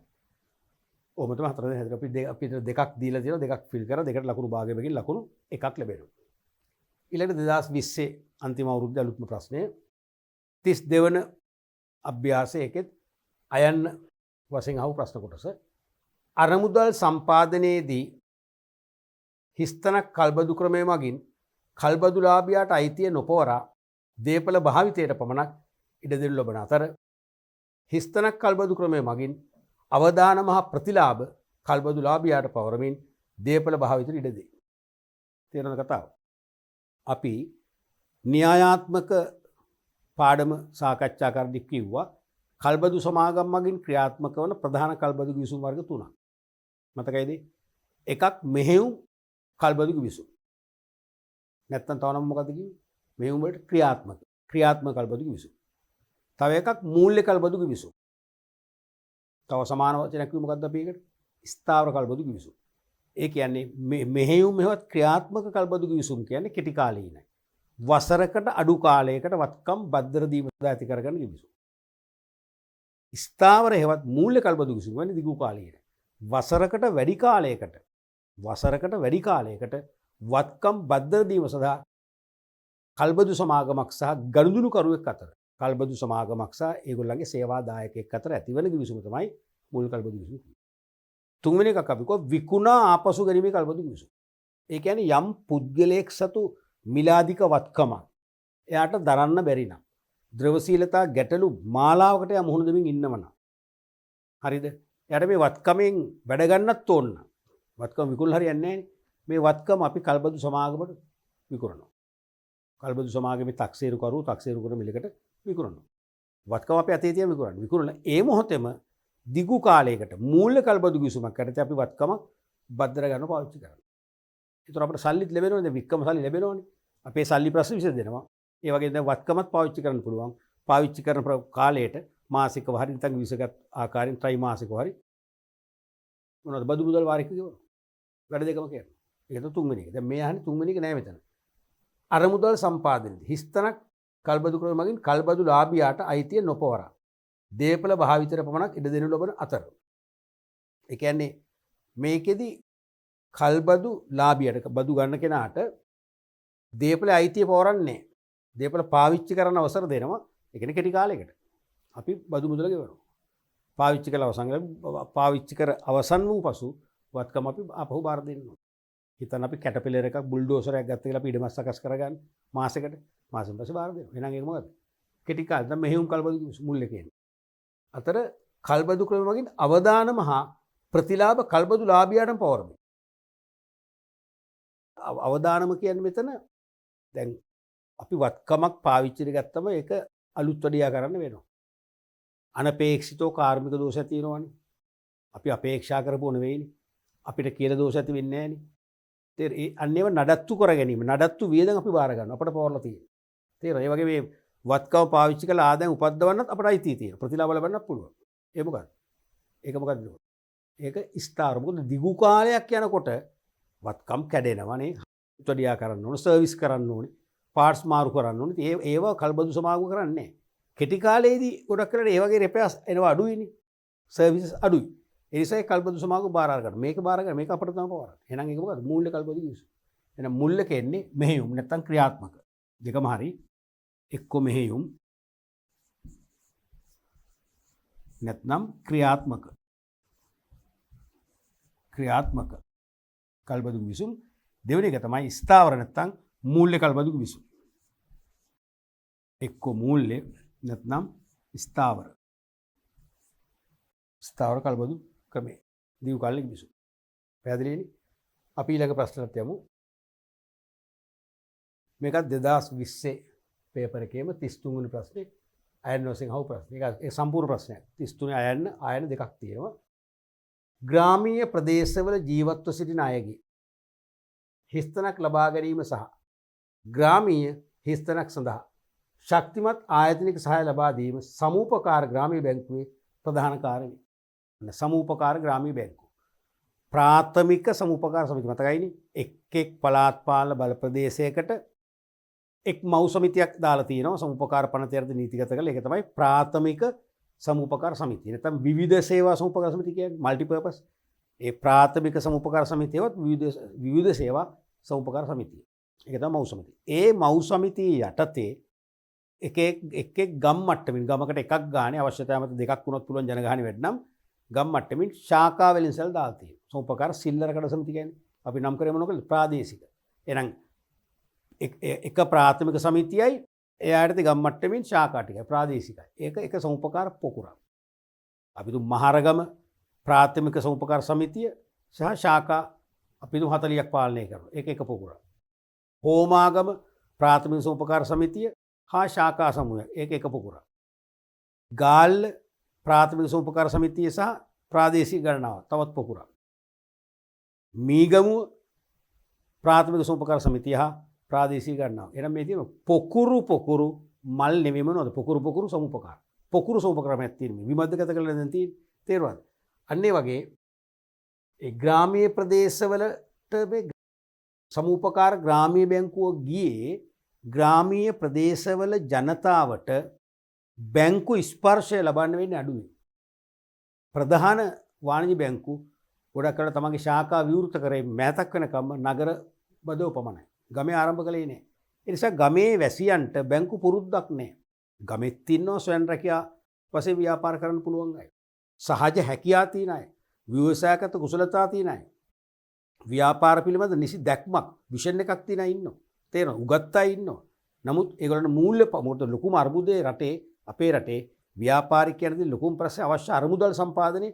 ඕම තමයි හතර දෙනෙක් අපිට දෙකක් දීලා තියෙනවා. දෙකක් ෆිල් කරලා දෙකට ලකුණු භාගයකින් ලකුණු එකක් ලැබෙනවා. ඊළඟට 2020 අන්තිම අවුරුද්දේ අලුත්ම ප්‍රශ්නය 32 වන අභ්‍යාසයකෙත් අයන්න වශයෙන් අහපු ප්‍රශ්න කොටස අරමුදල් සම්පාදනයේදී හිස්තනක් කල්බදු ක්‍රමය මගින් කල්බදුලාභියාට අයිතිය නොපවරා දේපල භාවිතයට පමණක් ඉඩ දෙනු ලබන අතර හිස්තනක් කල්බදු ක්‍රමය මගින් අවදානම හා ප්‍රතිලාභ කල්බදුලාභියාට පවරමින් දේපල භාවිතයට ඉඩ දෙයි. තේරෙන කතාව. අපි න්‍යායාත්මක පාඩම සාකච්ඡා කරද්දී කිව්වා කල්බදු සමාගම් මගින් ක්‍රියාත්මක වන ප්‍රධාන කල්බදු ගිවිසුම් වර්ග තුනක්. මතකයිද? එකක් මෙහෙයුම් කල්බදු ගිවිසුම්. නැත්තම් තව නම් මොකද්ද කිව්වේ? මෙහෙයුම් වලට ක්‍රියාත්මක කල්බදු ගිවිසුම්. තව එකක් මූල්‍ය කල්බදු ගිවිසුම්. තව සමාන වචනයක් කිව්ව මොකද්ද අපි ඒකට? ස්ථාවර කල්බදු ගිවිසුම්. ඒ කියන්නේ මෙහෙයුම් මෙහෙවත් ක්‍රියාත්මක කල්බදු ගිවිසුම් කියන්නේ කෙටි කාලීනයි. වසරකට අඩු කාලයකට වත්කම් බද්දර දීම සඳහා ඇති කරගන්න ගිවිසුම්. ස්ථාවර හේවත් මූල්‍ය කල්බදු ගිවිසුම් වෙන්නේ දිගු කාලීනයි. වසරකට වැඩි කාලයකට වත්කම් බද්දර දීම සඳහා කල්බදු සමාගමක් සහ ගනුදෙනු කරුවෙක් අතර කල්බදු සමාගමක් සහ ඒගොල්ලන්ගේ සේවා දායකයෙක් අතර ඇතිවන ගිවිසුම තමයි මූල කල්බදු ගිවිසුම. තුන්වෙනි එකක් අපි කව විකුණා ආපසු ගැනීමේ කල්බදු ගිවිසුම. ඒ කියන්නේ යම් පුද්ගලයෙක් සතු මිලාදික වත්කමක් එයාට දරන්න බැරි නම් ද්‍රවශීලතා ගැටලු මාලාවකට යා මුහුණ දෙමින් ඉන්නවනම් හරිද? එයාට මේ වත්කමෙන් වැඩ ගන්නත් ඕන නම් වත්කම විකුණලා හරියන්නේ නැහැ. මේ වත්කම අපි කල්බදු සමාගමට විකුණනවා. කල්බදු සමාගමේ තක්සේරු කරු තක්සේරු කරන මිලකට විකුණනවා. වත්කම අපි අතේ තියන් විකුණනවා. විකුණලා ඒ මොහොතේම දිගු කාලයකට මූල්‍ය කල්බදු ගිවිසුමක් කරද්දී අපි වත්කම බද්දර ගන්න පාවිච්චි කරනවා. ඒතර අපිට සල්ලිත් ලැබෙනවනේ. දැන් වික්කම සල්ලි ලැබෙනවනේ. අපේ සල්ලි ප්‍රශ්න විසඳෙනවා. ඒ වගේ දැන් වත්කමත් පාවිච්චි කරන්න පුළුවන්. පාවිච්චි කරන කාලයට මාසිකව හරි නැත්නම් විසගත් ආකාරයෙන් ත්‍රිමාසිකව හරි මොනවද බදු මුදල් වාරික කියනවා. වැඩ දෙකම කියනවා. ඒක තමයි තුන්වෙනි එක. දැන් මේ අහන්නේ තුන්වෙනි එක නෑ මෙතන. අරමුදල් සම්පාදනයේදී හිස්තනක් කල්බදු ක්‍රම මගින් කල්බදු ලාභියාට අයිතිය නොපවරා දේපල භාවිතයට පමණක් ඉඩ දෙනු ලබන අතර. ඒ කියන්නේ මේකෙදි කල්බදු ලාභියට බදු ගන්න කෙනාට දේපල අයිතිය පවරන්නේ දේපල පාවිච්චි කරන්න අවසර දෙනවා. ඒ කියන්නේ කෙටි කාලයකට. අපි බදු මුදල ගෙවනවා. පාවිච්චි කළ පාවිච්චි කර අවසන් වූ පසු වත්කම අපි ආපහු බාර දෙනවා. හිතන්න අපි කැටපිලර් එකක් බුල්ඩෝසරයක් ගත්ත කියලා අපි ඉඩමක් සකස් කරගන්න මාසෙකට මාසෙන් පස්සේ බාර දෙනවා. එහෙනම් ඒක මොකද? කෙටි කාලෙ දැන් මෙහෙයුම් කල්බදු මුල්‍ය කියන්නේ. අතර කල්බදු ක්‍රම වලින් අවදානම හා ප්‍රතිලාභ කල්බදු ලාභියාටම පවරනවා. අවදානම කියන්නේ මෙතන දැන් අපි වත්කමක් පාවිච්චි ගත්තම ඒක අලුත් වැඩියා කරන්න වෙනවා. අනපේක්ෂිතව කාර්මික දෝෂ ඇති වෙනවනේ. අපි අපේක්ෂා කරපුව නෙවෙයිනේ. අපිට කියලා දෝෂ ඇති වෙන්නේ නැහනේ. ඒ අන්නේව නඩත්තු කර ගැනීම. නඩත්තු වියදම් අපි බාර ගන්නවා. අපිට පවර්ලා තියෙනවා. තේරෙනවද? ඒ වගේ මේ වත්කම පාවිච්චි කරලා ආදායම් උපද්දවන්නත් අපිට අයිතිය තියෙනවා. ප්‍රතිලාභ ලබන්නත් පුළුවන්. ඒ මොකද්ද? ඒක මොකද්ද? ඒක ස්ථාර. මොකද දිගු කාලයක් යනකොට වත්කම් කැඩෙනවනේ. උත්වඩියා කරන්න ඕන, සර්විස් කරන්න ඕනේ, පාර්ට්ස් මාරු කරන්න ඕනේ. ඒව කල්බදු සමාගම කරන්නේ නැහැ. කෙටි කාලයේදී ගොඩක් කරලා ඒ වගේ රිපෙයාර්ස් එනවා අඩුයිනේ. සර්විසස් අඩුයි. ඒ නිසා කල්බදු සමාගම බාර අරගන්න. මේක බාර ගන්න. මේක අපිට තමයි පවරන්නේ. එහෙනම් ඒක මොකද්ද? මූල්‍ය කල්බදු ගිවිසුම. එහෙනම් මුල්‍ය කියන්නේ මෙහෙයුම් නැත්තම් ක්‍රියාත්මක. දෙකම හරි. එක්ක මෙහෙයුම් නැත්නම් ක්‍රියාත්මක කල්බදු ගිවිසුම්. දෙවෙනි එක තමයි ස්ථාවර නැත්නම් මූල්‍ය කල්බදු ගිවිසුම්. එක්ක මූල්‍ය නැත්නම් ස්ථාවර කල්බදු ක්‍රමය. දීර්ඝ කාලික ගිවිසුම්. පැහැදිලිනේ? අපි ඊළඟ ප්‍රශ්නට යමු. මේකත් 2020 පේපර් එකේම 33 වෙනි ප්‍රශ්නේ අයන්න වශයෙන් අහපු ප්‍රශ්න. ඒක සම්පූර්ණ ප්‍රශ්නයක්. 33 ආයන දෙකක් තියෙනවා. ග්‍රාමීය ප්‍රදේශවල ජීවත්ව සිටින අයගේ හිස්තැනක් ලබා ගැනීම සහ ග්‍රාමීය හිස්තැනක් සඳහා ශක්තිමත් ආයතනික සහාය ලබා දීම සමූපකාර ග්‍රාමීය බැංකුවේ ප්‍රධාන කාර්යය. සමූපකාර ග්‍රාමීය බැංකුව. ප්‍රාථමික සමූපකාර සමිති මතකයිනේ. එක් පළාත් පාලන බල ප්‍රදේශයකට එක් මව් සමිතියක් දාලා තියෙනවා සමූපකාර පනතයර්ද නීතිගත කරලා. ඒක තමයි ප්‍රාථමික සමූපකාර සමිතිය. නැත්නම් විවිධ සේවා සමූපකාර සමිතිය කියන්නේ මල්ටිපර්පස්. ඒ ප්‍රාථමික සමූපකාර සමිතියවත් විවිධ සේවා සමූපකාර සමිතිය. ඒක තමයි මව් සමිතිය. ඒ මව් සමිතිය යටතේ එක ගම් මට්ටමින් ගමකට එකක් ගානේ අවශ්‍යතාව මත දෙකක් වුණොත් පුළුවන් ජනගහනය වැඩනම් ගම් මට්ටමින් ශාඛා වලින් සල් දාලා තියෙනවා. සමූපකාර සිල්ලර කඩ සමිති කියන්නේ අපි නම් කරේ මොනකද? ප්‍රාදේශික. එහෙනම් එක ප්‍රාථමික සමිතියයි එයාට ගම් මට්ටමින් ශාඛා ටිකයි ප්‍රාදේශිකයි. ඒක එක සමුපකාර පොකුරක්. අපි තු මහරගම ප්‍රාථමික සමුපකාර සමිතිය සහ ශාඛා අපි තු 40ක් පාලනය කරනවා. ඒක එක පොකුරක්. හෝමාගම ප්‍රාථමික සමුපකාර සමිතිය හා ශාඛා සමූහය ඒක එක පොකුරක්. ගාල්ල ප්‍රාථමික සමුපකාර සමිතිය සහ ප්‍රාදේශීය ගණනාව තවත් පොකුරක්. මීගමුව ප්‍රාථමික සමුපකාර සමිතිය හා ප්‍රාදේශීය ගණනාව. එහෙනම් මේ තියෙන පොකුරු මල් නෙමෙයි මොනවද? පොකුරු සමුපකාර. පොකුරු සමුපකාරයක් තියෙන මේ විමද්දගත කරලා දැන් තියෙන්නේ. තේරුණාද? අන්න ඒ වගේ ඒ ග්‍රාමීය ප්‍රදේශවලට මේ සමුපකාර ග්‍රාමීය බැංකුව ගියේ ග්‍රාමීය ප්‍රදේශවල ජනතාවට බැංකු ස්පර්ශය ලබන්න වෙන්නේ අඩුයි. ප්‍රධාන වාණිජ බැංකු ගොඩක් කරලා තමන්ගේ ශාඛා විවෘත කරේ මෑතක් වෙනකම් නගර බදව පමණයි. ගමේ ආරම්භ කළේ නෑ. ඒ නිසා ගමේ වැසියන්ට බැංකු පුරුද්දක් නෑ. ගමෙත් ඉන්නවා ස්වයං රැකියා වශයෙන් ව්‍යාපාර කරන්න පුළුවන් අය. සහජ හැකියාව තියෙන අය. ව්‍යවසායගත කුසලතා තියෙන අය. ව්‍යාපාර පිළිබඳ නිසි දැක්මක් විෂන් එකක් තියෙන අය ඉන්නවා. තේරෙනවද? උගත් අය ඉන්නවා. නමුත් ඒගොල්ලන්ට මූල්‍ය මොකද ලොකුම අර්බුදේ රටේ අපේ රටේ ව්‍යාපාරිකයන්ගේ ලොකුම ප්‍රශ්නේ අවශ්‍ය අරමුදල් සම්පාදනයේ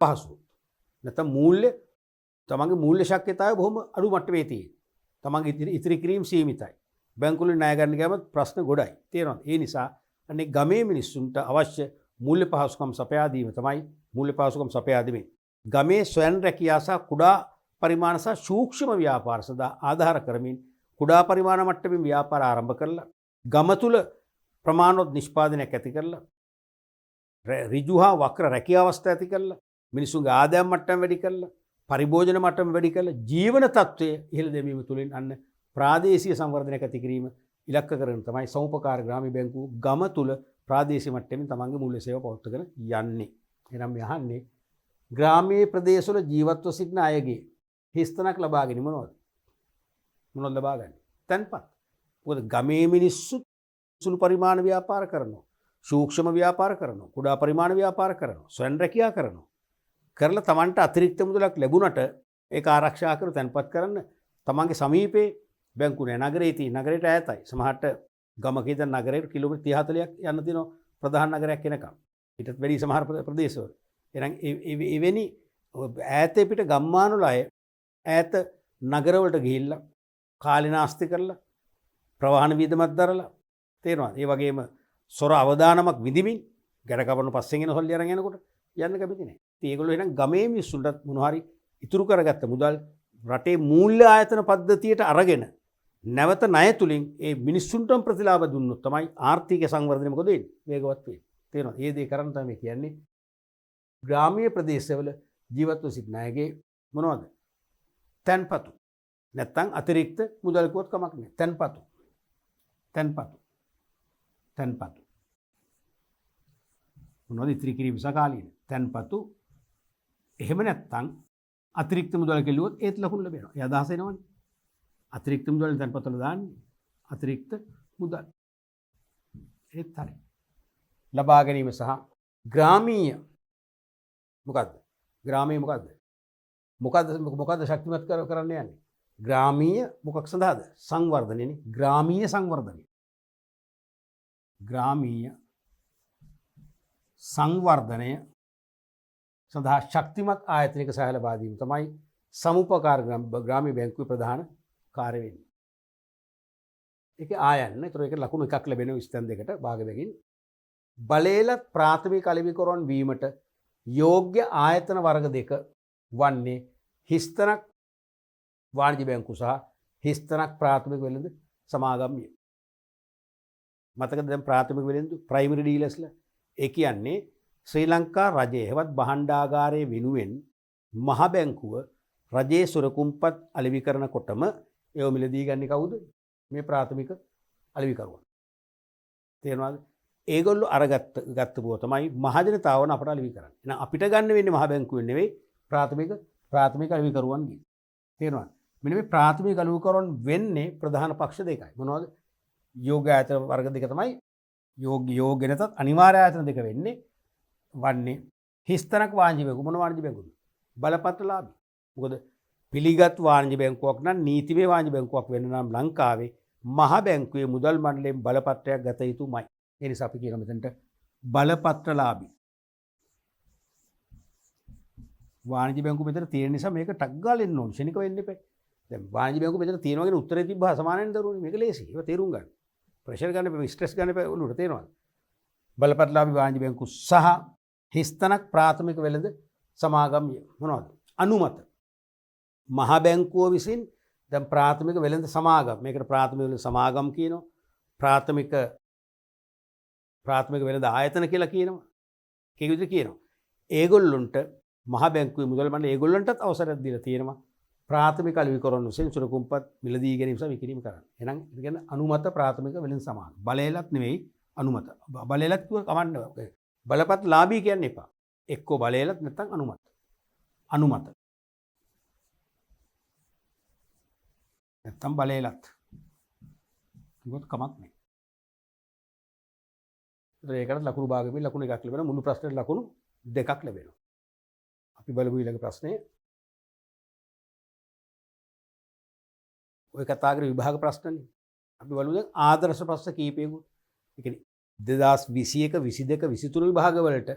පහසු. නැත්නම් මූල්‍ය තමන්ගේ මූල්‍ය ශක්තියතාවය බොහොම අඩු මට්ටමේ තියෙන. තමන්ගේ ඉතිරි කිරීම සීමිතයි. බැංකුවලින් ණය ගන්න ගියාම ප්‍රශ්න ගොඩයි. තේරෙනවද? ඒ නිසා අනේ ගමේ මිනිස්සුන්ට අවශ්‍ය මූල්‍ය පහසුකම් සපයා දීම තමයි මූල්‍ය පහසුකම් සපයා දීමේ. ගමේ ස්වයං රැකියා සහ කුඩා පරිමාණ සහ සූක්ෂම ව්‍යාපාර සඳහා ආධාර කරමින් කුඩා පරිමාණ මට්ටමින් ව්‍යාපාර ආරම්භ කරලා ගම තුල ප්‍රමාණවත් නිෂ්පාදනයක් ඇති කරලා ඍජු හා වක්‍ර රැකියා අවස්ථා ඇති කරලා මිනිසුන්ගේ ආදායම් මට්ටම වැඩි කරලා පරිභෝජන මට්ටම වැඩි කරලා ජීවන තත්ත්වය ඉහළ දැමීම තුළින් අන්න ප්‍රාදේශීය සංවර්ධනයක් ඇති කිරීම ඉලක්ක කරගෙන තමයි සමුපකාර ග්‍රාමීය බැංකුව ගම තුල ප්‍රාදේශීය මට්ටමින් තමන්ගේ මූල්‍ය සේවා පවත්වාගෙන යන්නේ. එහෙනම් මේ අහන්නේ ග්‍රාමීය ප්‍රදේශවල ජීවත්ව සිටින අයගේ හිස්තැනක් ලබා ගැනීම මොනවද ලබා ගන්නේ? තැන්පත්. මොකද ගමේ මිනිස්සු සුළු පරිමාණ ව්‍යාපාර කරනවා. සූක්ෂම ව්‍යාපාර කරනවා. කුඩා පරිමාණ ව්‍යාපාර කරනවා. ස්වයං රැකියා කරනවා. කරලා තමන්ට අතිරික්ත මුදලක් ලැබුණට ඒක ආරක්ෂා කර තැන්පත් කරන්න තමන්ගේ සමීපේ බැංකු නෑ. නගරේ තියෙන නගරයට ඈතයි. සමහරට ගමක ඉඳන් නගරයට කිලෝමීටර් 30 40ක් යන්න තියෙනවා ප්‍රධාන නගරයක් එනකම්. ඊටත් වැඩි සමහර ප්‍රදේශවල. එහෙනම් එවැනි ඈතේ පිට ගම්මානවල අය ඈත නගරවලට ගිහිල්ලා කාලේ නාස්ති කරලා ප්‍රවාහන වියදමක් දරලා තේරෙනවද? ඒ වගේම සොර අවදානමක් විඳිමින් ගැට කපන පස්සෙන් එන හොල්ලිය අරන් යනකොට යන්න කැමති නැහැ. ඉතින් ඒගොල්ලෝ එහෙනම් ගමේ මිනිස්සුන්ටත් මොනවා හරි ඉතුරු කරගත්ත මුදල් රටේ මූල්‍ය ආයතන පද්ධතියට අරගෙන නැවත ණය තුලින් ඒ මිනිස්සුන්ටම ප්‍රතිලාභ දුන්නොත් තමයි ආර්ථික සංවර්ධනය මොකද වෙන්නේ? වේගවත් වෙන්නේ. තේරෙනවද? මේ දේ කරන්න තමයි කියන්නේ. ග්‍රාමීය ප්‍රදේශවල ජීවත්ව සිටින අයගේ මොනවද? තැන්පතු. නැත්තම් අතිරික්ත මුදල් කුවත් කමක් නැහැ. තැන්පතු. මොනවද ඉතිරි කිරීම සකාලීන තැන්පතු. එහෙම නැත්තම් අතිරික්ත මුදල් කෙළුවොත් ඒත් ලකුණු ලැබෙනවා. ඒ අදහස එනවනේ. අතිරික්ත මුදල් තැන්පතුවල දාන්නේ. අතිරික්ත මුදල්. ඒත් හරි. ලබා ගැනීම සහ ග්‍රාමීය මොකද්ද? ග්‍රාමීය මොකද්ද? මොකද්ද ශක්තිමත් කරන්න යන්නේ? ග්‍රාමීය මොකක් සඳහාද? සංවර්ධනයනේ. ග්‍රාමීය සංවර්ධනය. ග්‍රාමීය සංවර්ධනය සඳහා ශක්තිමත් ආයතනික සහාය ලබා දීම තමයි සමුපකාර ග්‍රාමීය බැංකුවේ ප්‍රධාන කාර්ය වෙන්නේ. ඒක ආයන්න. ඒතර ඒක ලකුණු එකක් ලැබෙනවා ස්ථාන දෙකට භාග දෙකකින්. බලේලත් ප්‍රාථමික අලෙවිකරණ වීමට යෝග්‍ය ආයතන වර්ග දෙක වන්නේ හිස්තනක් වාණිජ්‍ය බැංකු සහ හිස්තනක් ප්‍රාථමික වෙළඳ සමාගම්ය. මතකද දැන් ප්‍රාථමික වෙළඳ ප්‍රයිමරි ඩීලර්ස්ලා ඒ කියන්නේ ශ්‍රී ලංකා රජයේ හෙවත් භාණ්ඩාගාරයේ වෙනුවෙන් මහ බැංකුව රජයේ සුරකුම්පත් අලෙවි කරනකොටම ඒව මිලදී ගන්නේ කවුද? මේ ප්‍රාථමික අලෙවිකරුවන්. තේරෙනවද? ඒගොල්ලෝ ගත්තපුව තමයි මහජනතාවන අපට අලෙවි කරන්නේ. එහෙනම් අපිට ගන්න වෙන්නේ මහ බැංකුවෙන් නෙවෙයි ප්‍රාථමික අලෙවිකරුවන්ගේ. තේරෙනවද? මෙන්න මේ ප්‍රාථමික අලෙවිකරුවන් වෙන්නේ ප්‍රධාන පක්ෂ දෙකයි. මොනවද? යෝග්‍ය ආයතන වර්ග දෙක තමයි යෝග්‍ය නැතත් අනිවාර්ය ආයතන දෙක වන්නේ හිස්තනක් වාණිජ්‍ය බැංකුව. මොන වාණිජ්‍ය බැංකුවද? බලපත්‍රලාභී. මොකද පිළිගත් වාණිජ්‍ය බැංකුවක් නම් නීතිමය වාණිජ්‍ය බැංකුවක් වෙන්න නම් ලංකාවේ මහ බැංකුවේ මුදල් මණ්ඩලයෙන් බලපත්‍රයක් ගත යුතුමයි. ඒ නිසා අපි කියන මෙතනට බලපත්‍රලාභී වාණිජ්‍ය බැංකුව මෙතන තියෙන නිසා මේක ටක් ගාලා එන්න ඕන. ශනික වෙන්න එපා. දැන් වාණිජ්‍ය බැංකුව මෙතන තියෙනවා කියන උත්තරේ තිබ්බා සමානෙන් දරුවනේ. මේක ලේසි. ඒක තේරුම් ගන්න. ප්‍රෙෂර් ගන්න එපා, ස්ට්‍රෙස් ගන්න එපා. උණුට තේරෙනවද? බලපත්‍රලාභී වාණිජ්‍ය බැංකුව සහ හිස්තනක් ප්‍රාථමික වෙළඳ සමාගම් මොනවද? අනුමත. මහ බැංකුව විසින් දැන් ප්‍රාථමික වෙළඳ සමාගම්, මේකට ප්‍රාථමික වෙළඳ සමාගම් කියනවා. ප්‍රාථමික වෙළඳ ආයතන කියලා කියනවා. කී විදිහට කියනවා. ඒගොල්ලොන්ට මහ බැංකුවේ මුදල් මණ්ඩලය ඒගොල්ලන්ටත් අවසරයක් දීලා තියෙනවා. ප්‍රාථමික අලෙවිකරණ විසින් සුරකුම්පත් මිලදී ගැනීම සහ විකිණීම කරන්න. එහෙනම් ඒ කියන්නේ අනුමත ප්‍රාථමික වෙළඳ සමාගම්. බලයලත් නෙවෙයි අනුමත. බලයලත් කිව්ව කමන්න. බලපත්‍රලාභී කියන්න එපා. එක්කෝ බලයලත් නැත්නම් අනුමත. අනුමත. නැත්නම් බලයලත්. කිව්වොත් කමක් නැහැ. ඒකට ලකුණු භාගෙමින් ලකුණු එකක් ලැබෙනවා. මුළු ප්‍රශ්නෙට ලකුණු දෙකක් ලැබෙනවා. අපි බලමු ඊළඟ ප්‍රශ්නේ. ඔය කතා කරේ විභාග ප්‍රශ්නනේ. අපි බලමු දැන් ආදර්ශ ප්‍රශ්න කීපයකට. ඒ කියන්නේ 2021 22 23 විභාග වලට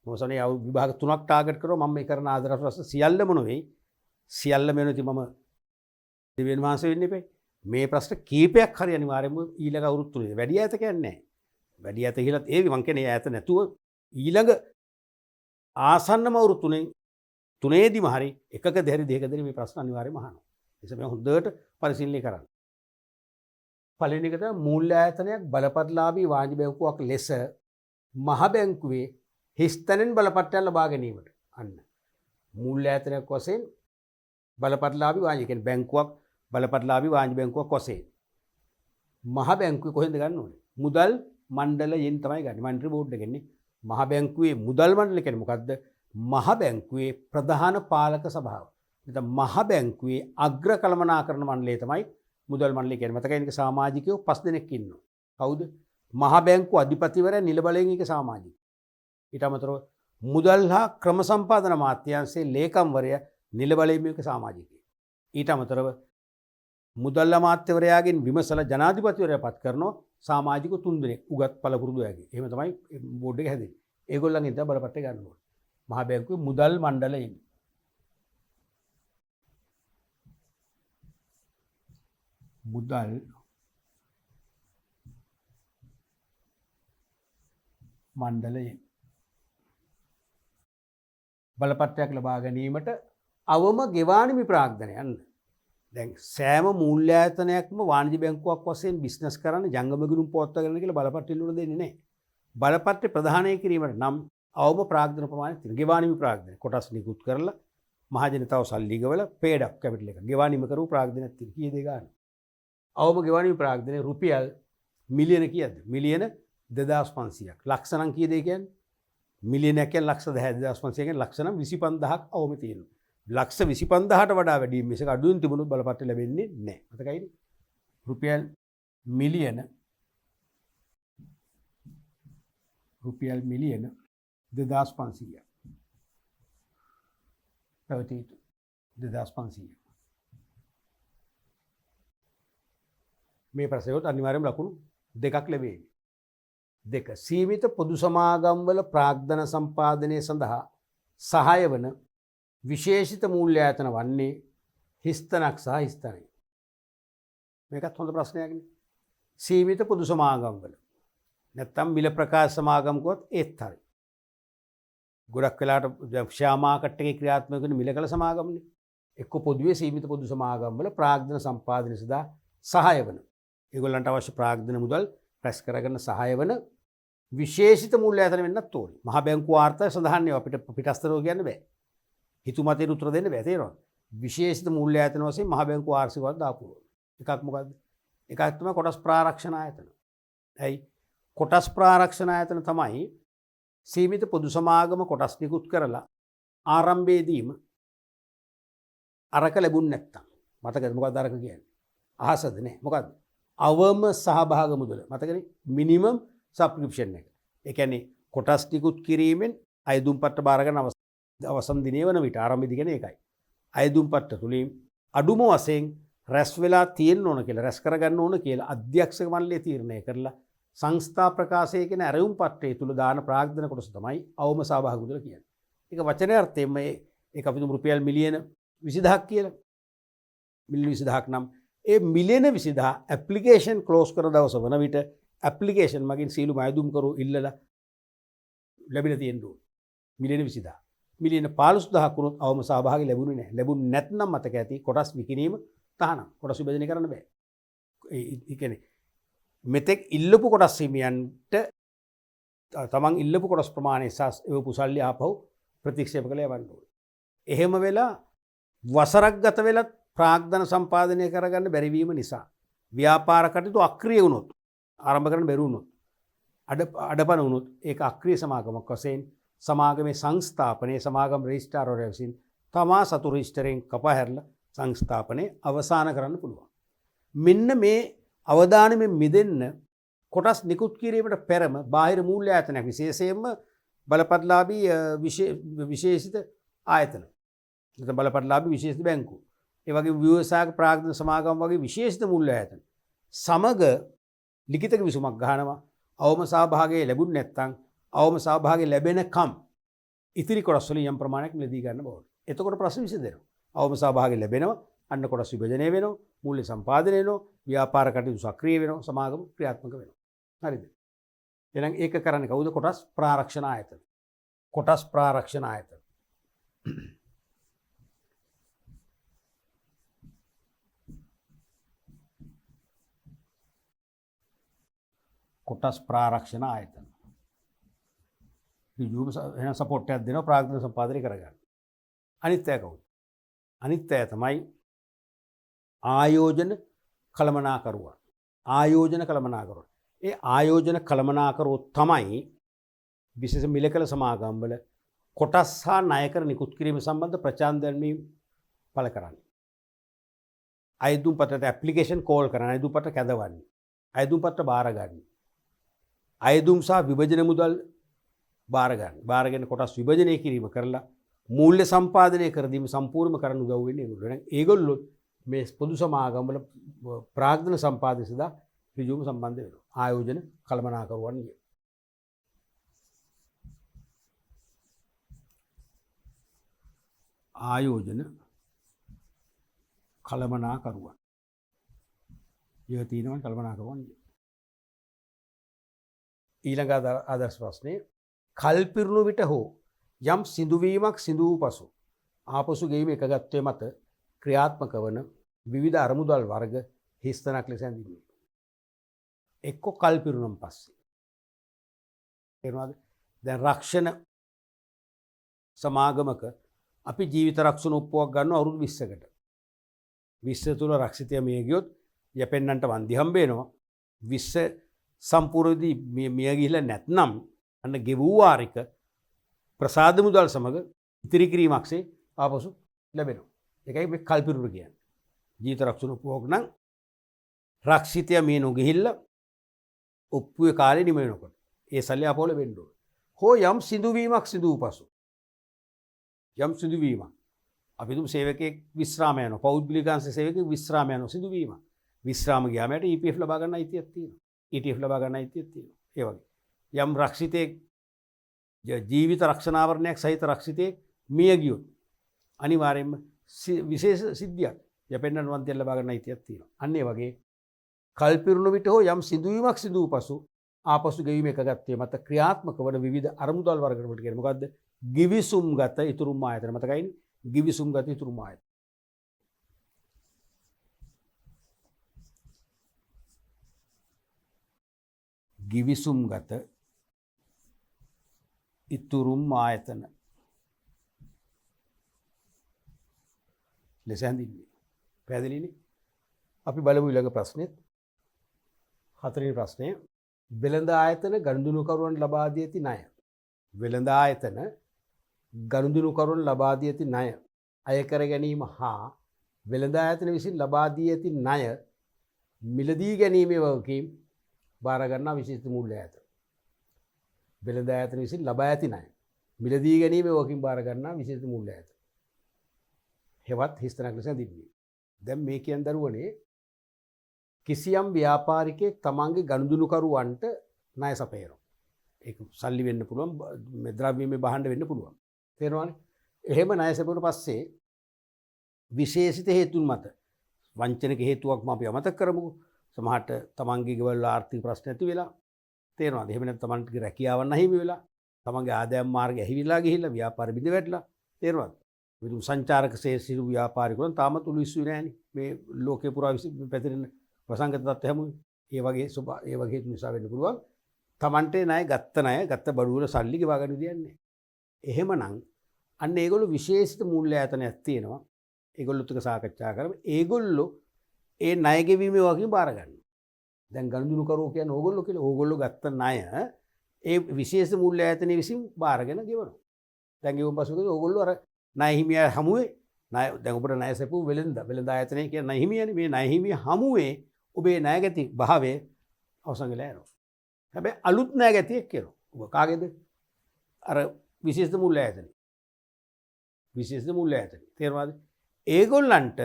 මොසනේ විභාග 3ක් ටාගට් කරනවා. මම මේ කරන ආදර්ශ ප්‍රශ්න සියල්ලම නෙවෙයි. සියල්ලම වෙන ඉතින් මම දෙවියන් වහන්සේ වෙන්න එපා. මේ ප්‍රශ්න කීපයක් හරි අනිවාර්යයෙන්ම ඊළඟ අවුරුදු තුනේ වැඩි ඈත කියන්නේ නැහැ. වැඩි ඈත ඉහළත් ඒ මං කියන්නේ ඈත නැතුව ඊළඟ ආසන්නම අවුරුදු තුනේදීම හරි එකක දෙහරි දෙකකදී මේ ප්‍රශ්න අනිවාර්යයෙන්ම අහනවා. ඒ නිසා මම හොඳට පරිශීලනය කරන්න. පළවෙනි එක තමයි මූල්‍ය ආයතනයක් බලපත්‍රලාභී වාණිජ්‍ය බැංකුවක් ලෙස මහ බැංකුවේ හිස්තැනෙන් බලපත්‍රයක් ලබා ගැනීමට. අන්න මූල්‍ය ආයතනයක් වශයෙන් බලපත්‍රලාභී වාණිජ්‍ය කියන්නේ බැංකුවක් බලපත්‍රලාභී වාණිජ්‍ය බැංකුවක් වශයෙන් මහ බැංකුවේ කොහෙන්ද ගන්න ඕනේ? මුදල් මණ්ඩලයෙන් තමයි ගන්නේ. මන්ත්‍රී බෝඩ් එකෙන්නේ. මහ බැංකුවේ මුදල් මණ්ඩලය කියන්නේ මොකද්ද? මහ බැංකුවේ ප්‍රධාන පාලක සභාව. නැත්නම් මහ බැංකුවේ අග්‍ර කළමනාකරණ මණ්ඩලය තමයි මුදල් මණ්ඩලය කියන්නේ. මතකයි නේද? සමාජිකයෝ 5 දෙනෙක් ඉන්නවා. කවුද? මහ බැංකුව අධිපතිවරයා නිල බලයෙන් එක සමාජික. ඊට අමතරව මුදල් හා ක්‍රම සම්පාදන අමාත්‍යාංශයේ ලේකම්වරයා නිල බලයෙන් එක සමාජිකයෙක්. ඊට අමතරව මුදල් අමාත්‍යවරයාගෙන් විමසලා ජනාධිපතිවරයා පත් කරනවා සමාජික 3 දෙනෙක් උගත් පළපුරුදු අයගේ. එහෙම තමයි බෝඩ් එක හැදෙන්නේ. ඒගොල්ලන්ගෙන් තමයි බලපත්‍රය ගන්න ඕනේ. මහ බැංකුවේ මුදල් මණ්ඩලයෙන් මුදල් මණ්ඩලයෙන් බලපත්‍රයක් ලබා ගැනීමට අවම ගෙවානිමි ප්‍රාග්ධනය. යන්න දැන් සෑම මූල්‍ය ආයතනයක්ම වාණිජ්‍ය බැංකුවක් වශයෙන් බිස්නස් කරන්න ජංගම ගිණුම් පොත්ත ගන්න කියලා බලපත්‍ර ඉල්ලුන දෙන්නේ නැහැ. බලපත්‍රය ප්‍රධානය කිරීමට නම් අවම ප්‍රාග්ධන ප්‍රමාණයක් තියෙනවා. ගෙවානිමි ප්‍රාග්ධනය කොටස් නිකුත් කරලා මහජනතාව සල්ලි ගෙවලා පේඩ් අප් කැපිටල් එක ගෙවානිමි කරු ප්‍රාග්ධනයක් තියෙනවා. කීයද ගන්න? අවම ගෙවානිමි ප්‍රාග්ධනය රුපියල් මිලියන කීයද? මිලියන 2500ක්. ලක්ෂ නම් කීයද කියන්නේ? මිලියනයක් කියන්නේ ලක්ෂ 10,500 කියන්නේ ලක්ෂ නම් 25000ක් අවම තියෙනවා. ලක්ෂ 25000ට වඩා වැඩි මිසක අඩුවෙන් තිබුණොත් බලපත්‍රය ලැබෙන්නේ නැහැ. මතකයිද? රුපියල් මිලියන 2500ක්. පැවතිය යුතු 2500. මේ ප්‍රශ්නයට අනිවාර්යයෙන්ම ලකුණු දෙකක් ලැබෙයි. දෙක සීමිත පොදු සමාගම් වල ප්‍රාග්ධන සම්පාදනය සඳහා සහාය වන විශේෂිත මූල්‍ය ආයතන වන්නේ හිස්තනක් සහ හිස්තනයි. මේකත් හොඳ ප්‍රශ්නයක්නේ. සීමිත පොදු සමාගම් වල නැත්තම් මිල ප්‍රකාශ සමාගම් කොත් ඒත් හරි. ගොඩක් වෙලාවට ෂෙයා මාකට් එකේ ක්‍රියාත්මක වෙන මිල කළ සමාගම්නේ. එක්ක පොදුවේ සීමිත පොදු සමාගම් වල ප්‍රාග්ධන සම්පාදනය සඳහා සහාය වන. ඒගොල්ලන්ට අවශ්‍ය ප්‍රාග්ධන මුදල් රැස් කරගන්න සහාය වන විශේෂිත මූල්‍ය ආයතන වෙන්නත් ඕනේ. මහා බැංකු වාර්තාවේ සඳහන් ඒවා අපිට පිටස්තරව කියන්න බෑ. හිතුමතේ උත්තර දෙන්න බෑ තේරෙනවද? විශේෂිත මූල්‍ය ආයතන වශයෙන් මහා බැංකු වාර්ෂිකවත් දාපු. එකක් මොකද්ද? එකක් තමයි කොටස් ප්‍රාරක්ෂණ ආයතන. ඇයි? කොටස් ප්‍රාරක්ෂණ ආයතන තමයි සීමිත පොදු සමාගම කොටස් නිකුත් කරලා ආරම්භයේදීම අරක ලැබුණ නැත්තම් මතකද මොකක්ද අරක කියන්නේ? අහසද නේ? මොකද්ද? අවම සහභාග මුදල. මතකනේ? මිනිමම් සබ්ස්ක්‍රිප්ෂන් එක. ඒ කියන්නේ කොටස් නිකුත් කිරීමෙන් අයදුම් පත්‍ර බාර ගන්න අවසන් දිනේ වන විට ආරම්භයේදී කියන්නේ ඒකයි. අයදුම් පත්‍ර තුලින් අඩුම වශයෙන් රැස් වෙලා තියෙන්න ඕන කියලා රැස් කරගන්න ඕන කියලා අධ්‍යක්ෂක මණ්ඩලය තීරණය කරලා සංස්ථා ප්‍රකාශය කියන ඇරයුම් පත්‍රය තුල දාන ප්‍රාග්ධන කොටස තමයි අවම සහභාගී මුදල කියන්නේ. ඒක වචනේ අර්ථයෙන් මේක අපි රුපියල් මිලියන 20000ක් කියලා. මිලියන 20000ක් නම් ඒ මිලියන 20000 ඇප්ලිකේෂන් ක්ලෝස් කර දවස වන විට ඇප්ලිකේෂන් මගින් සීලුම අයදුම් කරු ඉල්ලලා ලැබිලා තියෙන්න ඕන. මිලියන 20000. මිලියන 15000ක් වුණොත් අවම සහභාගී ලැබුණේ නැහැ. ලැබුණ නැත්නම් මතක ඇති කොටස් විකිණීම තහනම්. කොටස් විභජනය කරන්න බෑ. ඒ කියන්නේ මෙතෙක් ඉල්ලපු කොටස් හිමියන්ට තමන් ඉල්ලපු කොටස් ප්‍රමාණය සහ එවපු සල්ලි ආපහු ප්‍රතික්ෂේප කළ යවන්න ඕනේ. එහෙම වෙලා වසරක් ගත වෙලත් ප්‍රාග්ධන සම්පාදනය කරගන්න බැරි වීම නිසා ව්‍යාපාර කටයුතු අක්‍රිය වුණොත් ආරම්භ කරන්න බැරි වුණොත් අඩපණ වුණොත් ඒක අක්‍රිය සමාගමක් වශයෙන් සමාගමේ සංස්ථාපනයේ සමාගම් රෙජිස්ට්‍රාර්වරයා විසින් තමා සතු රෙජිස්ටරෙන් කපා හැරලා සංස්ථාපනය අවසන් කරන්න පුළුවන්. මෙන්න මේ අවධානයෙන් මිදෙන්න කොටස් නිකුත් කිරීමට පෙරම බාහිර මූල්‍ය ආයතනයක් විශේෂයෙන්ම බලපත්ලාභී විශේෂිත ආයතන. නැත්නම් බලපත්ලාභී විශේෂිත බැංකු. ඒ වගේ ව්‍යවසායක ප්‍රාග්ධන සමාගම් වගේ විශේෂිත මූල්‍ය ආයතන. සමග ලිඛිත කිවිසුමක් ගහනවා අවම සහභාගී ලැබුණ නැත්නම් අවම සහභාගී ලැබෙනකම් ඉතිරි කොටස් වලින් යම් ප්‍රමාණයක් මිලදී ගන්න බව. එතකොට ප්‍රශ්න විසඳෙනවා. අවම සහභාගී ලැබෙනවා අන්න කොටස් විභජනය වෙනවා මූල්‍ය සම්පාදනය වෙනවා ව්‍යාපාර කටයුතු සක්‍රිය වෙනවා සමාගම ක්‍රියාත්මක වෙනවා. හරිද? එහෙනම් ඒක කරන්නේ කවුද? කොටස් ප්‍රාරක්ෂණ ආයතන. කොටස් ප්‍රාරක්ෂණ ආයතන. කොටස් ප්‍රාරක්ෂණ ආයතන. ඍජුවම එහෙනම් සපෝට් එකක් දෙනවා ප්‍රාග්ධන සම්පාදනය කරගන්න. අනිත් අය කවුද? අනිත් අය තමයි ආයෝජන කළමනාකරුවා. ආයෝජන කළමනාකරුවා. ඒ ආයෝජන කළමනාකරුවෝ තමයි විශේෂ මිලකල සමාගම් වල කොටස් හා ණය කර නිකුත් කිරීම සම්බන්ධ ප්‍රචාර දැන්වීම් පළ කරන්නේ. අයදුම් පත්‍රයට ඇප්ලිකේෂන් කෝල් කරන අයදුම් පත්‍ර කැඳවන්නේ. අයදුම් පත්‍ර බාර ගන්න. අයදුම් සහ විභජන මුදල් බාර ගන්න. බාරගෙන කොටස් විභජනය කිරීම කරලා මූල්‍ය සම්පාදනය කර දීම සම්පූර්ණම කරන්න උදව් වෙන්නේ ඒගොල්ලෝ. දැන් ඒගොල්ලෝ මේ පොදු සමාගම් වල ප්‍රාග්ධන සම්පාදනය සඳහා ඍජුවම සම්බන්ධ වෙනවා. ආයෝජන කළමනාකරුවන් කිය. ආයෝජන කළමනාකරුවන්. ඊට තියෙනවා කළමනාකරුවන් කිය. ඊළඟ ආදර්ශ ප්‍රශ්නේ කල්පිරුණු විට හෝ යම් සිදුවීමක් සිදු වූ පසු ආපසු ගෙවීම එකගත්වය මත ක්‍රියාත්මක වන විවිධ අරමුදල් වර්ග හිස්තනක් ලෙස ඇඳින්නේ. එක්ක කල්පිරුණම් පස්සේ. තේරුණාද? දැන් රක්ෂණ සමාගමක අපි ජීවිත රක්ෂණ ඔප්පුවක් ගන්නවා අවුරුදු 20කට. 20 තුල රක්ෂිතය මිය ගියොත් යැපෙන්නන්ට වන්දි හම්බ වෙනවා. 20 සම්පූර්ණදී මිය ගිහිල්ලා නැත්නම් අන්න ගෙවූ වාරික ප්‍රසාද මුදල් සමග ඉතිරි කිරීමක්සේ ආපසු ලැබෙනවා. ඒකයි මේ කල්පිරුණ කියන්නේ. ජීවිත රක්ෂණ ඔප්පුවක් නම් රක්ෂිතය මිය නොගිහිල්ලා ඔප්පුවේ කාලේ නිම වෙනකොට ඒ සල්ලි ආපහු ලැබෙන්න ඕන. හෝ යම් සිදුවීමක් සිදු වූ පසු යම් සිදුවීමක් අපි තුමු සේවකයෙක් විශ්‍රාම යනවා. පෞද්ගලික අංශ සේවකයෙක් විශ්‍රාම යනවා සිදුවීමක්. විශ්‍රාම ගියාම යට EPF ලබා ගන්න අයිතියක් තියෙනවා. ETF ලබා ගන්න අයිතියක් තියෙනවා. ඒ වගේ යම් රක්ෂිතයෙක් ජීවිත රක්ෂණාවරණයක් සහිත රක්ෂිතයෙක් මිය ගියොත් අනිවාර්යයෙන්ම විශේෂ සිද්ධියක් යැපෙන්නට වන්තිය ලබා ගන්න අයිතියක් තියෙනවා. අන්න ඒ වගේ කල්පිරුණු විට හෝ යම් සිදුවීමක් සිදු වූ පසු ආපසු ගෙවීම එකගත්තේ මත ක්‍රියාත්මක වන විවිධ අරමුදල් වර්ගකට කියන්නේ මොකද්ද? ගිවිසුම්ගත ඉතුරුම් ආයතන. මතකයිනේ? ගිවිසුම්ගත ඉතුරුම් ආයතන. ගිවිසුම්ගත ඉතුරුම් ආයතන ලෙස හැඳින්වේ. පැහැදිලිනේ? අපි බලමු ඊළඟ ප්‍රශ්නෙත්. හතරවෙනි ප්‍රශ්නය. වෙළඳ ආයතන ගනුදෙනුකරුවන් ලබා දී ඇති ණය. වෙළඳ ආයතන ගනුදෙනුකරුවන් ලබා දී ඇති ණය අය කර ගැනීම හා වෙළඳ ආයතන විසින් ලබා දී ඇති ණය මිලදී ගැනීමේ වගකීම් බාර ගන්නා විශේෂිත මූල්‍ය ආයතන. වෙළඳ ආයතන විසින් ලබා ඇති ණය මිලදී ගැනීමේ වගකීම් බාර ගන්නා විශේෂිත මූල්‍ය ආයතන. හෙවත් හිස්තනක් ලෙස දින්වීම. දැන් මේ කියන දරුවනේ කිසියම් ව්‍යාපාරිකයෙක් තමන්ගේ ගනුදෙනුකරුවන්ට ණය සපයනවා. ඒක සල්ලි වෙන්න පුළුවන්, ද්‍රව්‍යමය භාණ්ඩ වෙන්න පුළුවන්. තේරෙනවනේ? එහෙම ණය සපයන පස්සේ විශේෂිත හේතුන් මත වංචනික හේතුවක්ම අපි අමතක කරමුකෝ. සමහරට තමන්ගේ ගෙවල් ආර්ථික ප්‍රශ්න ඇති වෙලා තේරෙනවද? එහෙම නැත්නම් තමන්ගේ රැකියාවක් නැහිමි වෙලා, තමන්ගේ ආදායම් මාර්ගය ඇහිවිලා ගිහිල්ලා ව්‍යාපාර බිඳ වැටලා තේරෙනවද? විදුම් සංචාරක ශේෂිරු ව්‍යාපාරිකයන් තාමත් උළු ඉස්සුවේ නැහැනේ. මේ ලෝකේ පුරා පැතිරෙන වසංගත තත්ත්ව හැමුවේ. ඒ වගේ හේතු නිසා වෙන්න පුළුවන්. තමන්ට ණය ගත්ත බඩු වල සල්ලි ගෙවා ගන්න විදියක් නැහැ. එහෙමනම් අන්න ඒගොල්ලෝ විශේෂිත මූල්‍ය ආයතනයක් තියෙනවා. ඒගොල්ලොත් එක්ක සාකච්ඡා කරමු. ඒගොල්ලෝ ඒ ණය ගෙවීමේ වගකීම බාර ගන්නවා. දැන් ගනුදෙනුකරුවෝ කියන්නේ ඕගොල්ලෝ කියලා. ඕගොල්ලෝ ගත්ත ණය ඒ විශේෂ මූල්‍ය ආයතනයේ විසින් බාරගෙන ගෙවනවා. දැන් ගෙවුම් පසුකද ඕගොල්ලෝ අර ණය හිමියා හමුවේ දැන් ඔබට ණය සැපුව වෙළඳ ආයතනය කියන ණය හිමියනේ. මේ ණය හිමිය හමුවේ ඔබේ ණයගැති භාවය අවසන් වෙලා යනවා. හැබැයි අලුත් ණයගැතියෙක් කියනවා. ඔබ කාගේද? අර විශේෂ මූල්‍ය ආයතනය. විශේෂ මූල්‍ය ආයතනය. තේරුණාද? ඒගොල්ලන්ට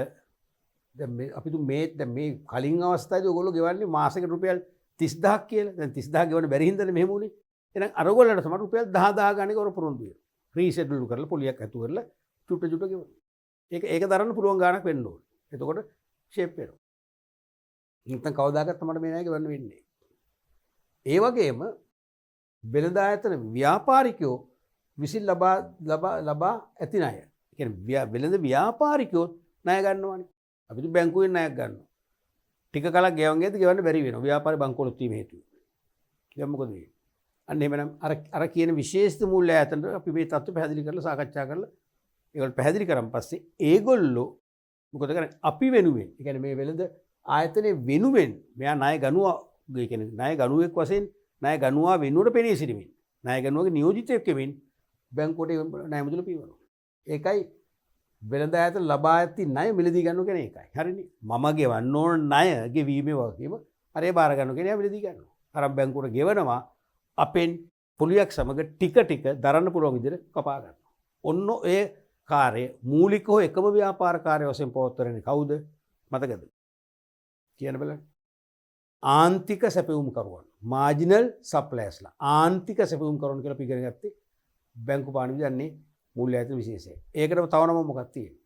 දැන් මේ කලින් අවස්ථාවේදී ඔයගොල්ලෝ ගෙවන්නේ මාසෙකට රුපියල් 30000ක් කියලා. දැන් 30000 ගෙවන්න බැරි හින්දානේ මෙහෙම උනේ. එහෙනම් අරගොල්ලන්ට තමයි රුපියල් 10000 ගානේ කර පොරොන්දු වෙනවා. රීෂෙඩියුල් කරලා පොලියක් ඇතු කරලා චුට්ට ගෙවනවා. ඒක දරන්න පුළුවන් ගාණක් වෙන්න ඕනේ. එතකොට ෂේප් වෙනවා. නැත්නම් කවදාකවත් තමයි මේ ණය ගෙවන්න වෙන්නේ. ඒ වගේම වෙළඳ ආයතන ව්‍යාපාරිකයෝ විසින් ලබා ඇති ණය. ඒ කියන්නේ වෙළඳ ව්‍යාපාරිකයෝ ණය ගන්නවානේ. අපි බැංකුවෙන් ණයක් ගන්නවා. ටික කලක් ගෙවන් ගියද ගෙවන්න බැරි වෙනවා. ව්‍යාපාර බංකොලොත් වීම හේතුවෙන්. දැන් මොකද වෙන්නේ? අන්න එහෙමනම් අර කියන විශේෂිත මූල්‍ය ආයතන අපි මේ තත්ත්ව පැහැදිලි කරලා සාකච්ඡා කරලා ඒගොල්ලෝ පැහැදිලි කරන් පස්සේ ඒගොල්ලෝ මොකද කරන්නේ? අපි වෙනුවෙන්. ඒ කියන්නේ මේ වෙළඳ ආයතනයේ වෙනුවෙන් මෙයා ණය ගනුවා, ඒ කියන්නේ ණය ගනුවෙක් වශයෙන් ණය ගනුවා වෙනුවට පෙනී සිටීමෙන්, ණය ගනුවගේ නියෝජිතයෙක් වෙමින් බැංකුවට ණය මුදල පියවනවා. ඒකයි වෙළඳ ආයතන ලබා ඇති ණය මිලදී ගන්නවා කියන්නේ ඒකයි. හරිනේ? මම ගෙවන්න ඕන ණය ගෙවීමේ වගකීම අර ඒ බාර ගන්නවා කියන්නේ මිලදී ගන්නවා. අර බැංකුවට ගෙවනවා අපෙන් පොලියක් සමග ටික ටික දරන්න පුළුවන් විදිහට කපා ගන්නවා. ඔන්න ඒ කාර්ය මූලිකව එකම ව්‍යාපාර කාර්ය වශයෙන් පවත්වන්නේ කවුද? මතකද? කියන්න බලන්න. ආන්තික සැපයුම්කරුවන්, මාජිනල් සප්ලයර්ස්ලා. ආන්තික සැපයුම්කරුවන් කියලා අපි ඉගෙන ගත්තේ බැංකු පාණි විදන්නේ මූල්‍ය ආයතන විශේෂය. ඒකටම තව නම මොකක්ද තියෙන්නේ?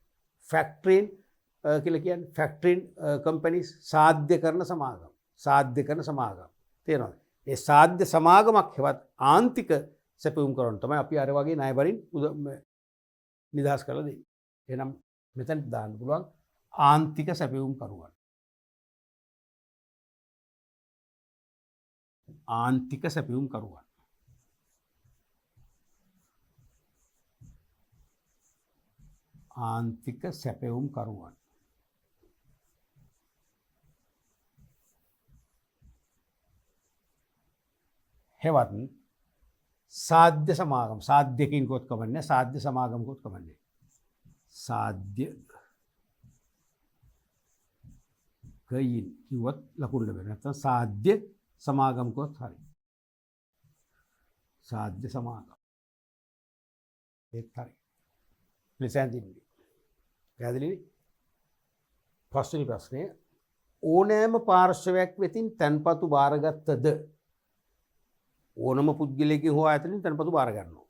ෆැක්ටරින් කියලා කියන්නේ ෆැක්ටරින් කම්පැනිස්, සාධ්‍ය කරන සමාගම්. සාධ්‍ය කරන සමාගම්. තේරෙනවද? ඒ සාධ්‍ය සමාගමක් හෙවත් ආන්තික සැපයුම්කරුවන් තමයි අපි අර වගේ ණය බරින් නිදහස් කරලා දෙන්නේ. එහෙනම් මෙතන දාන්න පුළුවන් ආන්තික සැපයුම්කරුවන්. ආන්තික සැපයුම්කරුවන්. ආන්තික සැපයුම්කරුවන්. හෙවත් සාධ්‍ය සමාගම්. සාධ්‍යකින් කොත් කමන්නේ, සාධ්‍ය සමාගම් කොත් කමන්නේ. සාධ්‍ය කයින් කිව්වත් ලකුණු ලැබෙනවා. නැත්නම් සාධ්‍ය සමාගම් කොත් හරි. සාධ්‍ය සමාගම්. ඒත් හරි. ලෙසඳින්නේ. පැහැදිලිද? පස්වෙනි ප්‍රශ්නය. ඕනෑම පාර්ශවයක් වෙතින් තැන්පතු බාරගත්තද ඕනම පුද්ගලයෙකුගේ හෝ ආයතනයෙන් තැන්පතු බාර ගන්නවා.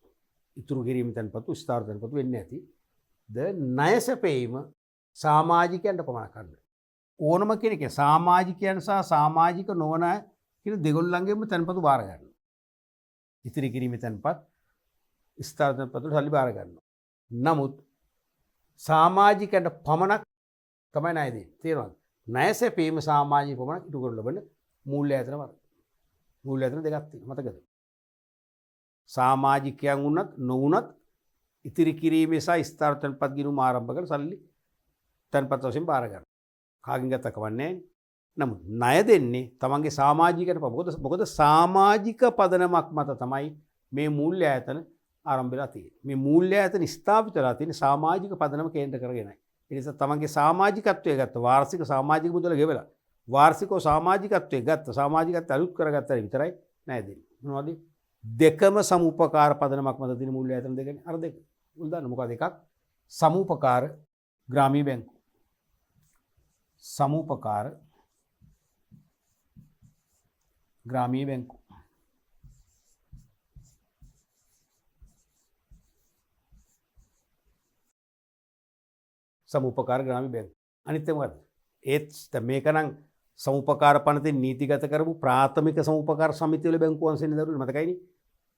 ඉතුරු කිරීම තැන්පතු ස්ථාවර තැන්පතු වෙන්නේ නැති. ද ණය සැපීම සාමාජිකයන්ට පමණක් ගන්න. ඕනම කෙනෙක් සාමාජිකයන් සහ සාමාජික නොවන අය කියන දෙගොල්ලන්ගේම තැන්පතු බාර ගන්නවා. ඉතිරි කිරීමේ තැන්පත් ස්ථාවර තැන්පත් වල සල්ලි බාර ගන්නවා. නමුත් සාමාජිකයන්ට පමණක් තමයි ණය දෙන්නේ. තේරුණාද? ණය සැපීම සාමාජික පමණක් ඉටු කරන ලබන මූල්‍ය ආයතන වර්ග. මූල්‍ය ආයතන දෙකක් තියෙනවා. මතකද? සාමාජිකයන් වුණත් නොවුණත් ඉතිරි කිරීමේ සහ ස්ථාවර තැන්පත් ගිණුම ආරම්භ කර සල්ලි තැන්පත් වශයෙන් බාර ගන්නවා. කාගෙන් ගත්ත කවන්නේ නැහැ. නමුත් ණය දෙන්නේ තමන්ගේ සමාජිකයට මොකද සමාජික පදනමක් මත තමයි මේ මූල්‍ය ආයතන ආරම්භ වෙලා තියෙන්නේ. මේ මූල්‍ය ආයතන ස්ථාපිත වෙලා තියෙන්නේ සමාජික පදනම කේන්ද්‍ර කරගෙනයි. ඒ නිසා තමන්ගේ සමාජිකත්වයේ ගත්ත වාර්ෂික සමාජික මුදල ගෙවලා වාර්ෂිකව සමාජිකත්වයේ ගත්ත සමාජිකත්වය අලුත් කරගත්තා විතරයි ණය දෙන්නේ. මොනවද? දෙකම සමුපකාර පදනමක් මත තියෙන මූල්‍ය ආයතන දෙකනේ. අර දෙක. උදාහරණ මොකද? එකක් සමුපකාර ග්‍රාමීය බැංකුව. සමුපකාර ග්‍රාමීය බැංකුව. සමුපකාර ග්‍රාමීය බැංකුව. අනිත් එක මොකද්ද? ඒත් මේක නම් සමුපකාර පනතෙන් නීතිගත කරපු ප්‍රාථමික සමුපකාර සමිතිය වල බැංකුව අංශෙන් දරුවෝ මතකයිනේ.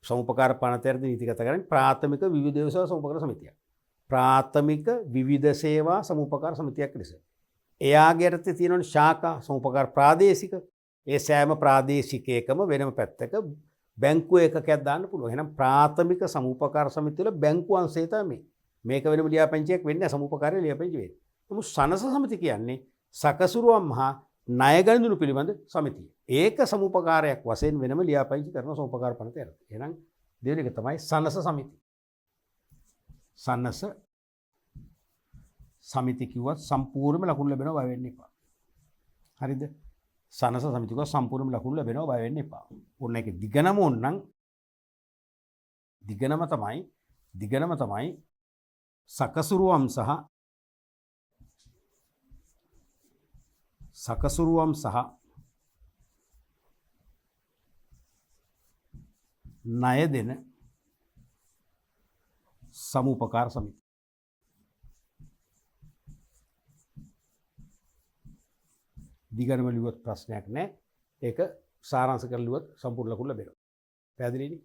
සමුපකාර පනතේට නීතිගත කරන්නේ ප්‍රාථමික විවිධ සේවා සමුපකාර සමිතියක්. ප්‍රාථමික විවිධ සේවා සමුපකාර සමිතියක් ලෙස. එයාගේ යටතේ තියෙන ශාඛා සමුපකාර ප්‍රාදේශික. ඒ සෑම ප්‍රාදේශිකයකම වෙනම පැත්තක බැංකුව ඒකකයක් දාන්න පුළුවන්. එහෙනම් ප්‍රාථමික සමුපකාර සමිතිය වල බැංකුව අංශය තමයි මේක වෙනම ලියාපදිංචියක් වෙන්නේ සමුපකාරයේ ලියාපදිංචි වෙන්නේ. නමුත් සනස සමිති කියන්නේ සකසුරුවම් හා ණය ගනුදෙනු පිළිබඳ සමිතිය. ඒක සමුපකාරයක් වශයෙන් වෙනම ලියාපදිංචි කරන සමුපකාර පනත යටතේ. එහෙනම් දෙවෙනි එක තමයි සනස සමිති. සනස සමිති කිව්වත් සම්පූර්ණයෙන්ම ලකුණු ලැබෙනවා බය වෙන්න එපා. හරිද? සනස සමිති කිව්වත් සම්පූර්ණයෙන්ම ලකුණු ලැබෙනවා බය වෙන්න එපා. ඕන එක දිගනම ඕනනම් දිගනම තමයි සකසුරුවම් සහ ණය දෙන සමුපකාර සමිති. දිගනම ලියුවත් ප්‍රශ්නයක් නැහැ. ඒක සාරාංශ කරලා ලියුවත් සම්පූර්ණ ලකුණු ලැබෙනවා. පැහැදිලිනේ?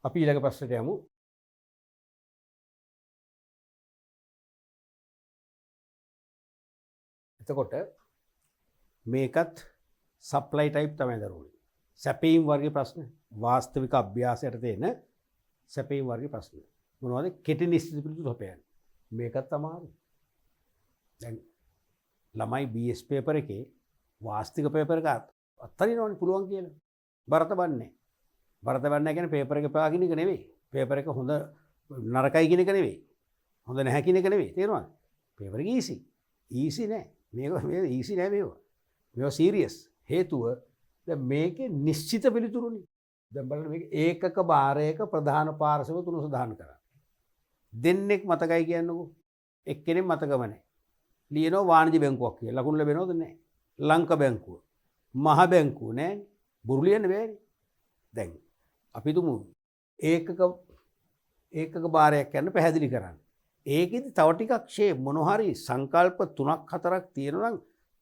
අපි ඊළඟ ප්‍රශ්නට යමු. එතකොට මේකත් සප්ලයි ටයිප් තමයි දරුවනේ. සැපීම් වර්ගයේ ප්‍රශ්න. වාස්තවික අභ්‍යාසයට තියෙන සැපීම් වර්ගයේ ප්‍රශ්න. මොනවද? කෙටි නිශ්චිත පිළිතුරු හොපයන්නේ. මේකත් අමාරුයි. දැන් ළමයි BS පේපර් එකේ වාස්තික පේපර් එක අත්තරිනවනේ පුළුවන් කියලා. බරත බන්නේ. බරත බන්නේ කියන්නේ පේපර් එක පාගින එක නෙවෙයි. පේපර් එක හොඳ නරකයි කියන එක නෙවෙයි. හොඳ නැහැ කියන එක නෙවෙයි. තේරුණාද? පේපර් එක ඊසි. ඊසි නෑ. මේක ඊසි නෑ මේවා. මේවා සීරියස්. හේතුව දැන් මේකේ නිශ්චිත පිළිතුරුනේ. දැන් බලන්න මේක ඒකක භාරයක ප්‍රධාන පාර්ශව තුන සඳහන් කරා. දෙන්නෙක් මතකයි කියන්නකෝ. එක්කෙනෙක් මතකම නැහැ. ලියනවා වාණිජ බැංකුවක් කියලා. ලකුණු ලැබෙනවද නැහැ. ලංක බැංකුව. මහ බැංකුව නෑනේ. බොරු ලියන්න බෑනේ. දැන් අපි තුමු ඒකක භාරයක් යන පැහැදිලි කරන්න. ඒකෙදි තව ටිකක් ෂේ මොනවා හරි සංකල්ප 3ක් 4ක් තියෙනවා නම්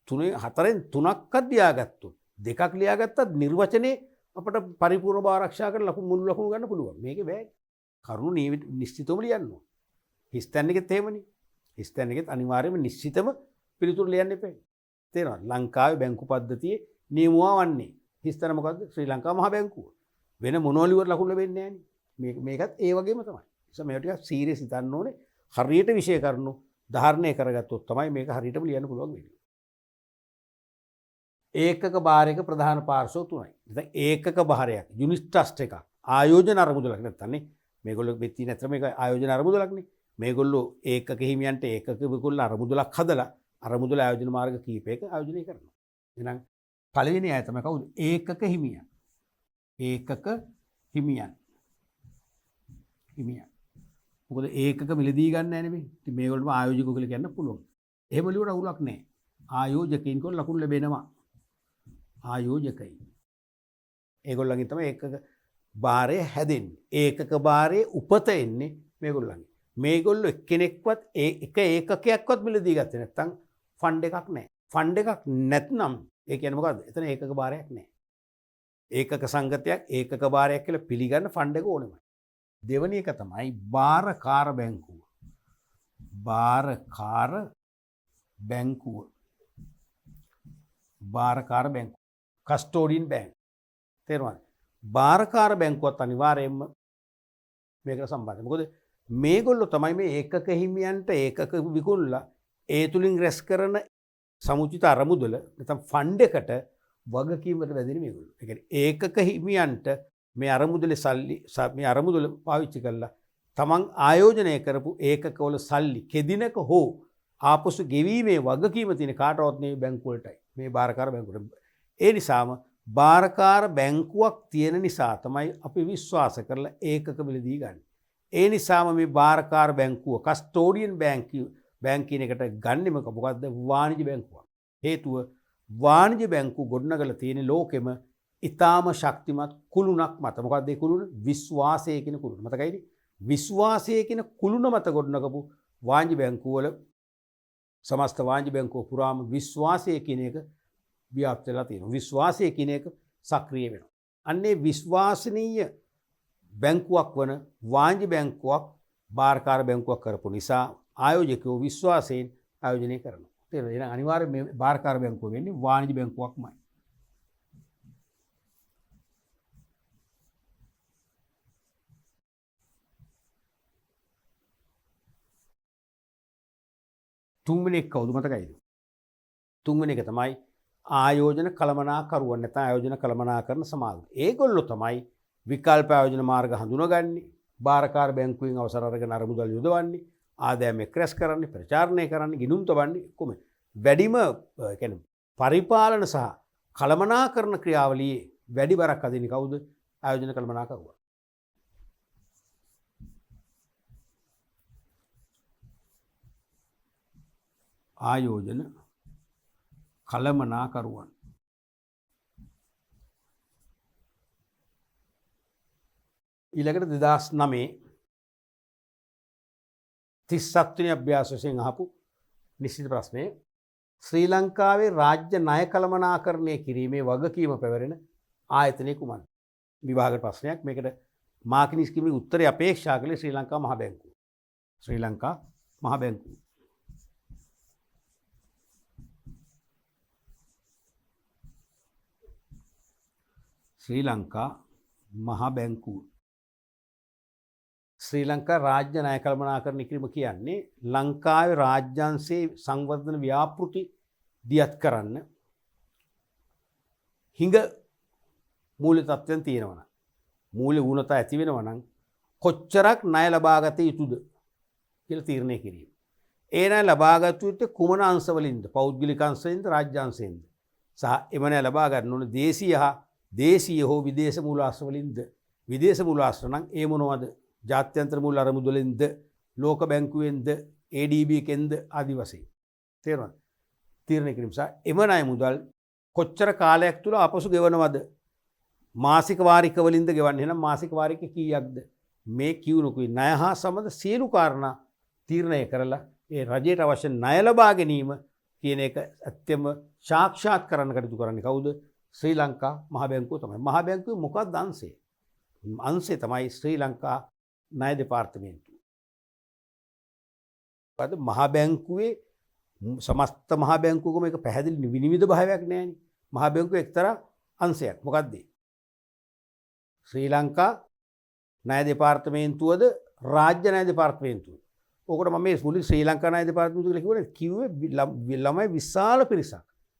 4න් 3ක්වත් ලියාගත්තොත් දෙකක් ලියාගත්තත් නිර්වචනයේ අපිට පරිපූර්ණ බව ආරක්ෂා කරලා මුළු ලකුණු ගන්න පුළුවන්. මේකේ බෑ. කරුණු නිශ්චිතවම ලියන්න ඕන. හිස්තැන් එකෙත් එහෙමනේ. හිස්තැන් එකෙත් අනිවාර්යයෙන්ම නිශ්චිතම පිළිතුරු ලියන්න එපා. තේරෙනවද? ලංකාවේ බැංකු පද්ධතියේ නියමුවා වන්නේ. හිස්තැන මොකද්ද? ශ්‍රී ලංකා මහ බැංකුව. වෙන මොනවලිවර ලකුණු ලැබෙන්නේ නැහැ නේ. මේකත් ඒ වගේම තමයි. ඒ නිසා මේවා ටිකක් සීරියස් හිතන්න ඕනේ. හරියට විෂය කරුණු ධාරණය කරගත්තොත් තමයි මේක හරියටම ලියන්න පුළුවන් වෙන්නේ. ඒකක භාරයක ප්‍රධාන පාර්ශ්ව තුනයි. දැන් ඒකක භාරයක් යුනිට් ට්‍රස්ට් එකක් ආයෝජන අරමුදලක් නැත්තම් නේ මේගොල්ලෝ වෙත්ති නැතර මේක ආයෝජන අරමුදලක් නේ. මේගොල්ලෝ ඒකක හිමියන්ට ඒකක විකුණන අරමුදලක් හදලා අරමුදල ආයෝජන මාර්ග කීපයක ආයෝජනය කරනවා. එහෙනම් පළවෙනි අය තමයි කවුද? ඒකක හිමියන්. ඒකක හිමියන්. මොකද ඒකක මිලදී ගන්න නැහැ නෙමෙයි. ඉතින් මේගොල්ලෝම ආයෝජකයෝ කියලා කියන්න පුළුවන්. එහෙම ලියුවට අවුලක් නැහැ. ආයෝජකයින් කොල්ල ලකුණු ලැබෙනවා. ආයෝජකයි. ඒගොල්ලන්ගෙන් තමයි ඒකක භාරය හැදෙන්නේ. ඒකක භාරයේ උපත එන්නේ මේගොල්ලන්ගෙන්. මේගොල්ලෝ එක්කෙනෙක්වත් එක ඒකකයක්වත් මිලදී ගත්තේ නැත්නම් ෆන්ඩ් එකක් නැහැ. ෆන්ඩ් එකක් නැත්නම් ඒ කියන්නේ මොකද්ද? එතන ඒකක භාරයක් නැහැ. ඒකක සංගතයක් ඒකක භාරයක් කියලා පිළිගන්න ෆන්ඩ් එක ඕනෙමයි. දෙවැනි එක තමයි භාරකාර බැංකුව. භාරකාර බැංකුව. භාරකාර බැංකුව. කස්ටෝඩියන් බැංක්. තේරුණාද? භාරකාර බැංකුවත් අනිවාර්යයෙන්ම මේකට සම්බන්ධයි. මොකද මේගොල්ලෝ තමයි මේ ඒකක හිමියන්ට ඒකක විකුණලා ඒ තුලින් රැස් කරන සමුචිත අරමුදල නැත්නම් ෆන්ඩ් එකට වගකීමකට වැදෙන මේගොල්ලෝ. ඒ කියන්නේ ඒකක හිමියන්ට මේ අරමුදලේ සල්ලි මේ අරමුදල පාවිච්චි කරලා තමන් ආයෝජනය කරපු ඒකකවල සල්ලි කෙදිනක හෝ ආපසු ගෙවීමේ වගකීම තියෙන කාටවත් නෙවෙයි බැංකු වලටයි. මේ භාරකාර බැංකුවට. ඒ නිසාම භාරකාර බැංකුවක් තියෙන නිසා තමයි අපි විශ්වාස කරලා ඒකක මිලදී ගන්න. ඒ නිසාම මේ භාරකාර බැංකුව කස්ටෝඩියන් බැංක් කියන එකට ගන්නෙම මොකද්ද? වාණිජ්‍ය බැංකුවක්. හේතුව වාණිජ්‍ය බැංකුව ගොඩනගලා තියෙන ලෝකෙම ඊටාම ශක්තිමත් කුළුණක් මත. මොකක්ද ඒ කුළුණ? විශ්වාසය කියන කුළුණ. මතකයිද? විශ්වාසය කියන කුළුණ මත ගොඩනගපු වාණිජ්‍ය බැංකුව වල සමස්ත වාණිජ්‍ය බැංකුව පුරාම විශ්වාසය කියන එක ව්‍යාප්ත වෙලා තියෙනවා. විශ්වාසය කියන එක සක්‍රිය වෙනවා. අන්නේ විශ්වාසනීය බැංකුවක් වන වාණිජ්‍ය බැංකුවක් භාරකාර බැංකුවක් කරපු නිසා ආයෝජකයෝ විශ්වාසයෙන් ආයෝජනය කරනවා. තේරෙනවද? එහෙනම් අනිවාර්යයෙන් මේ භාරකාර බැංකුව වෙන්නේ වාණිජ්‍ය බැංකුවක්මයි. තුන්වෙනි එක කවුද මතකයිද? තුන්වෙනි එක තමයි ආයෝජන කළමනාකරුවන් නැත්නම් ආයෝජන කළමනාකරන සමාගම. ඒගොල්ලෝ තමයි විකල්ප ආයෝජන මාර්ග හඳුනගන්නේ, භාරකාර බැංකුවෙන් අවසර අරගෙන අරමුදල් යොදවන්නේ, ආදායම එක්රැස් කරන්නේ, ප්‍රචාරණය කරන්නේ, ගිණුම් තබන්නේ කොහොමද? වැඩිම කියන්නේ පරිපාලන සහ කළමනාකරන ක්‍රියාවලියේ වැඩි බරක් අදින්නේ කවුද? ආයෝජන කළමනාකරුවා. ආයෝජන කළමනාකරුවන්. ඊළඟට 2009 37 වෙනි අභ්‍යාස වශයෙන් අහපු නිශ්චිත ප්‍රශ්නය ශ්‍රී ලංකාවේ රාජ්‍ය ණය කළමනාකරණය කිරීමේ වගකීම පැවරෙන ආයතනය කුමක්ද? විභාග ප්‍රශ්නයක්. මේකට මාකිනි ස්කීමේ උත්තරය අපේක්ෂා කළේ ශ්‍රී ලංකා මහ බැංකුව. ශ්‍රී ලංකා මහ බැංකුව. ශ්‍රී ලංකා මහ බැංකුව. ශ්‍රී ලංකා රාජ්‍ය ණය කළමනාකරණය කිරීම කියන්නේ ලංකාවේ රාජ්‍යංශයේ සංවර්ධන ව්‍යාපෘති දියත් කරන්න හිඟ මූල්‍ය තත්ත්වයන් තියෙනවා නම් මූල්‍ය වුණත ඇති වෙනවා නම් කොච්චරක් ණය ලබාගත යුතුද කියලා තීරණය කිරීම. ඒ ණය ලබාගත යුත්තේ කුමන අංශවලින්ද? පෞද්ගලික අංශයෙන්ද රාජ්‍ය අංශයෙන්ද? සහ එම ණය ලබා ගන්න ඕන දේශීය හෝ විදේශ මූලාශ්‍ර වලින්ද? විදේශ මූලාශ්‍ර නම් ඒ මොනවද? ජාත්‍යන්තර මූල්‍ය අරමුදලෙන්ද? ලෝක බැංකුවෙන්ද? ADB එකෙන්ද? ආදි වශයෙන්. තේරුණාද? තීරණය කිරීම සහ එම ණය මුදල් කොච්චර කාලයක් තුල ආපසු ගෙවනවද? මාසික වාරික වලින්ද ගෙවන්නේ? එහෙනම් මාසික වාරික කීයක්ද? මේ කියුණුකුයි ණය හා සම්බන්ධ සියලු කාරණා තීරණය කරලා ඒ රජයට අවශ්‍ය ණය ලබා ගැනීම කියන එක ඇත්තම සාක්ෂාත් කරන්න කටයුතු කරන්නේ කවුද? ශ්‍රී ලංකා මහ බැංකුව තමයි. මහ බැංකුවේ මොකක්ද අංශය? අංශය තමයි ශ්‍රී ලංකා ණය දෙපාර්තමේන්තුව. මොකද මහ බැංකුවේ සමස්ත මහ බැංකුවකම එක පැහැදිලි විනිවිද භාවයක් නැහැනේ. මහ බැංකුවේ එක්තරා අංශයක්. මොකක්ද? ශ්‍රී ලංකා ණය දෙපාර්තමේන්තුවද රාජ්‍ය ණය දෙපාර්තමේන්තුව. ඕකට මම මේ මුලින් ශ්‍රී ලංකා ණය දෙපාර්තමේන්තුව කියලා කිව්වේ ළමයි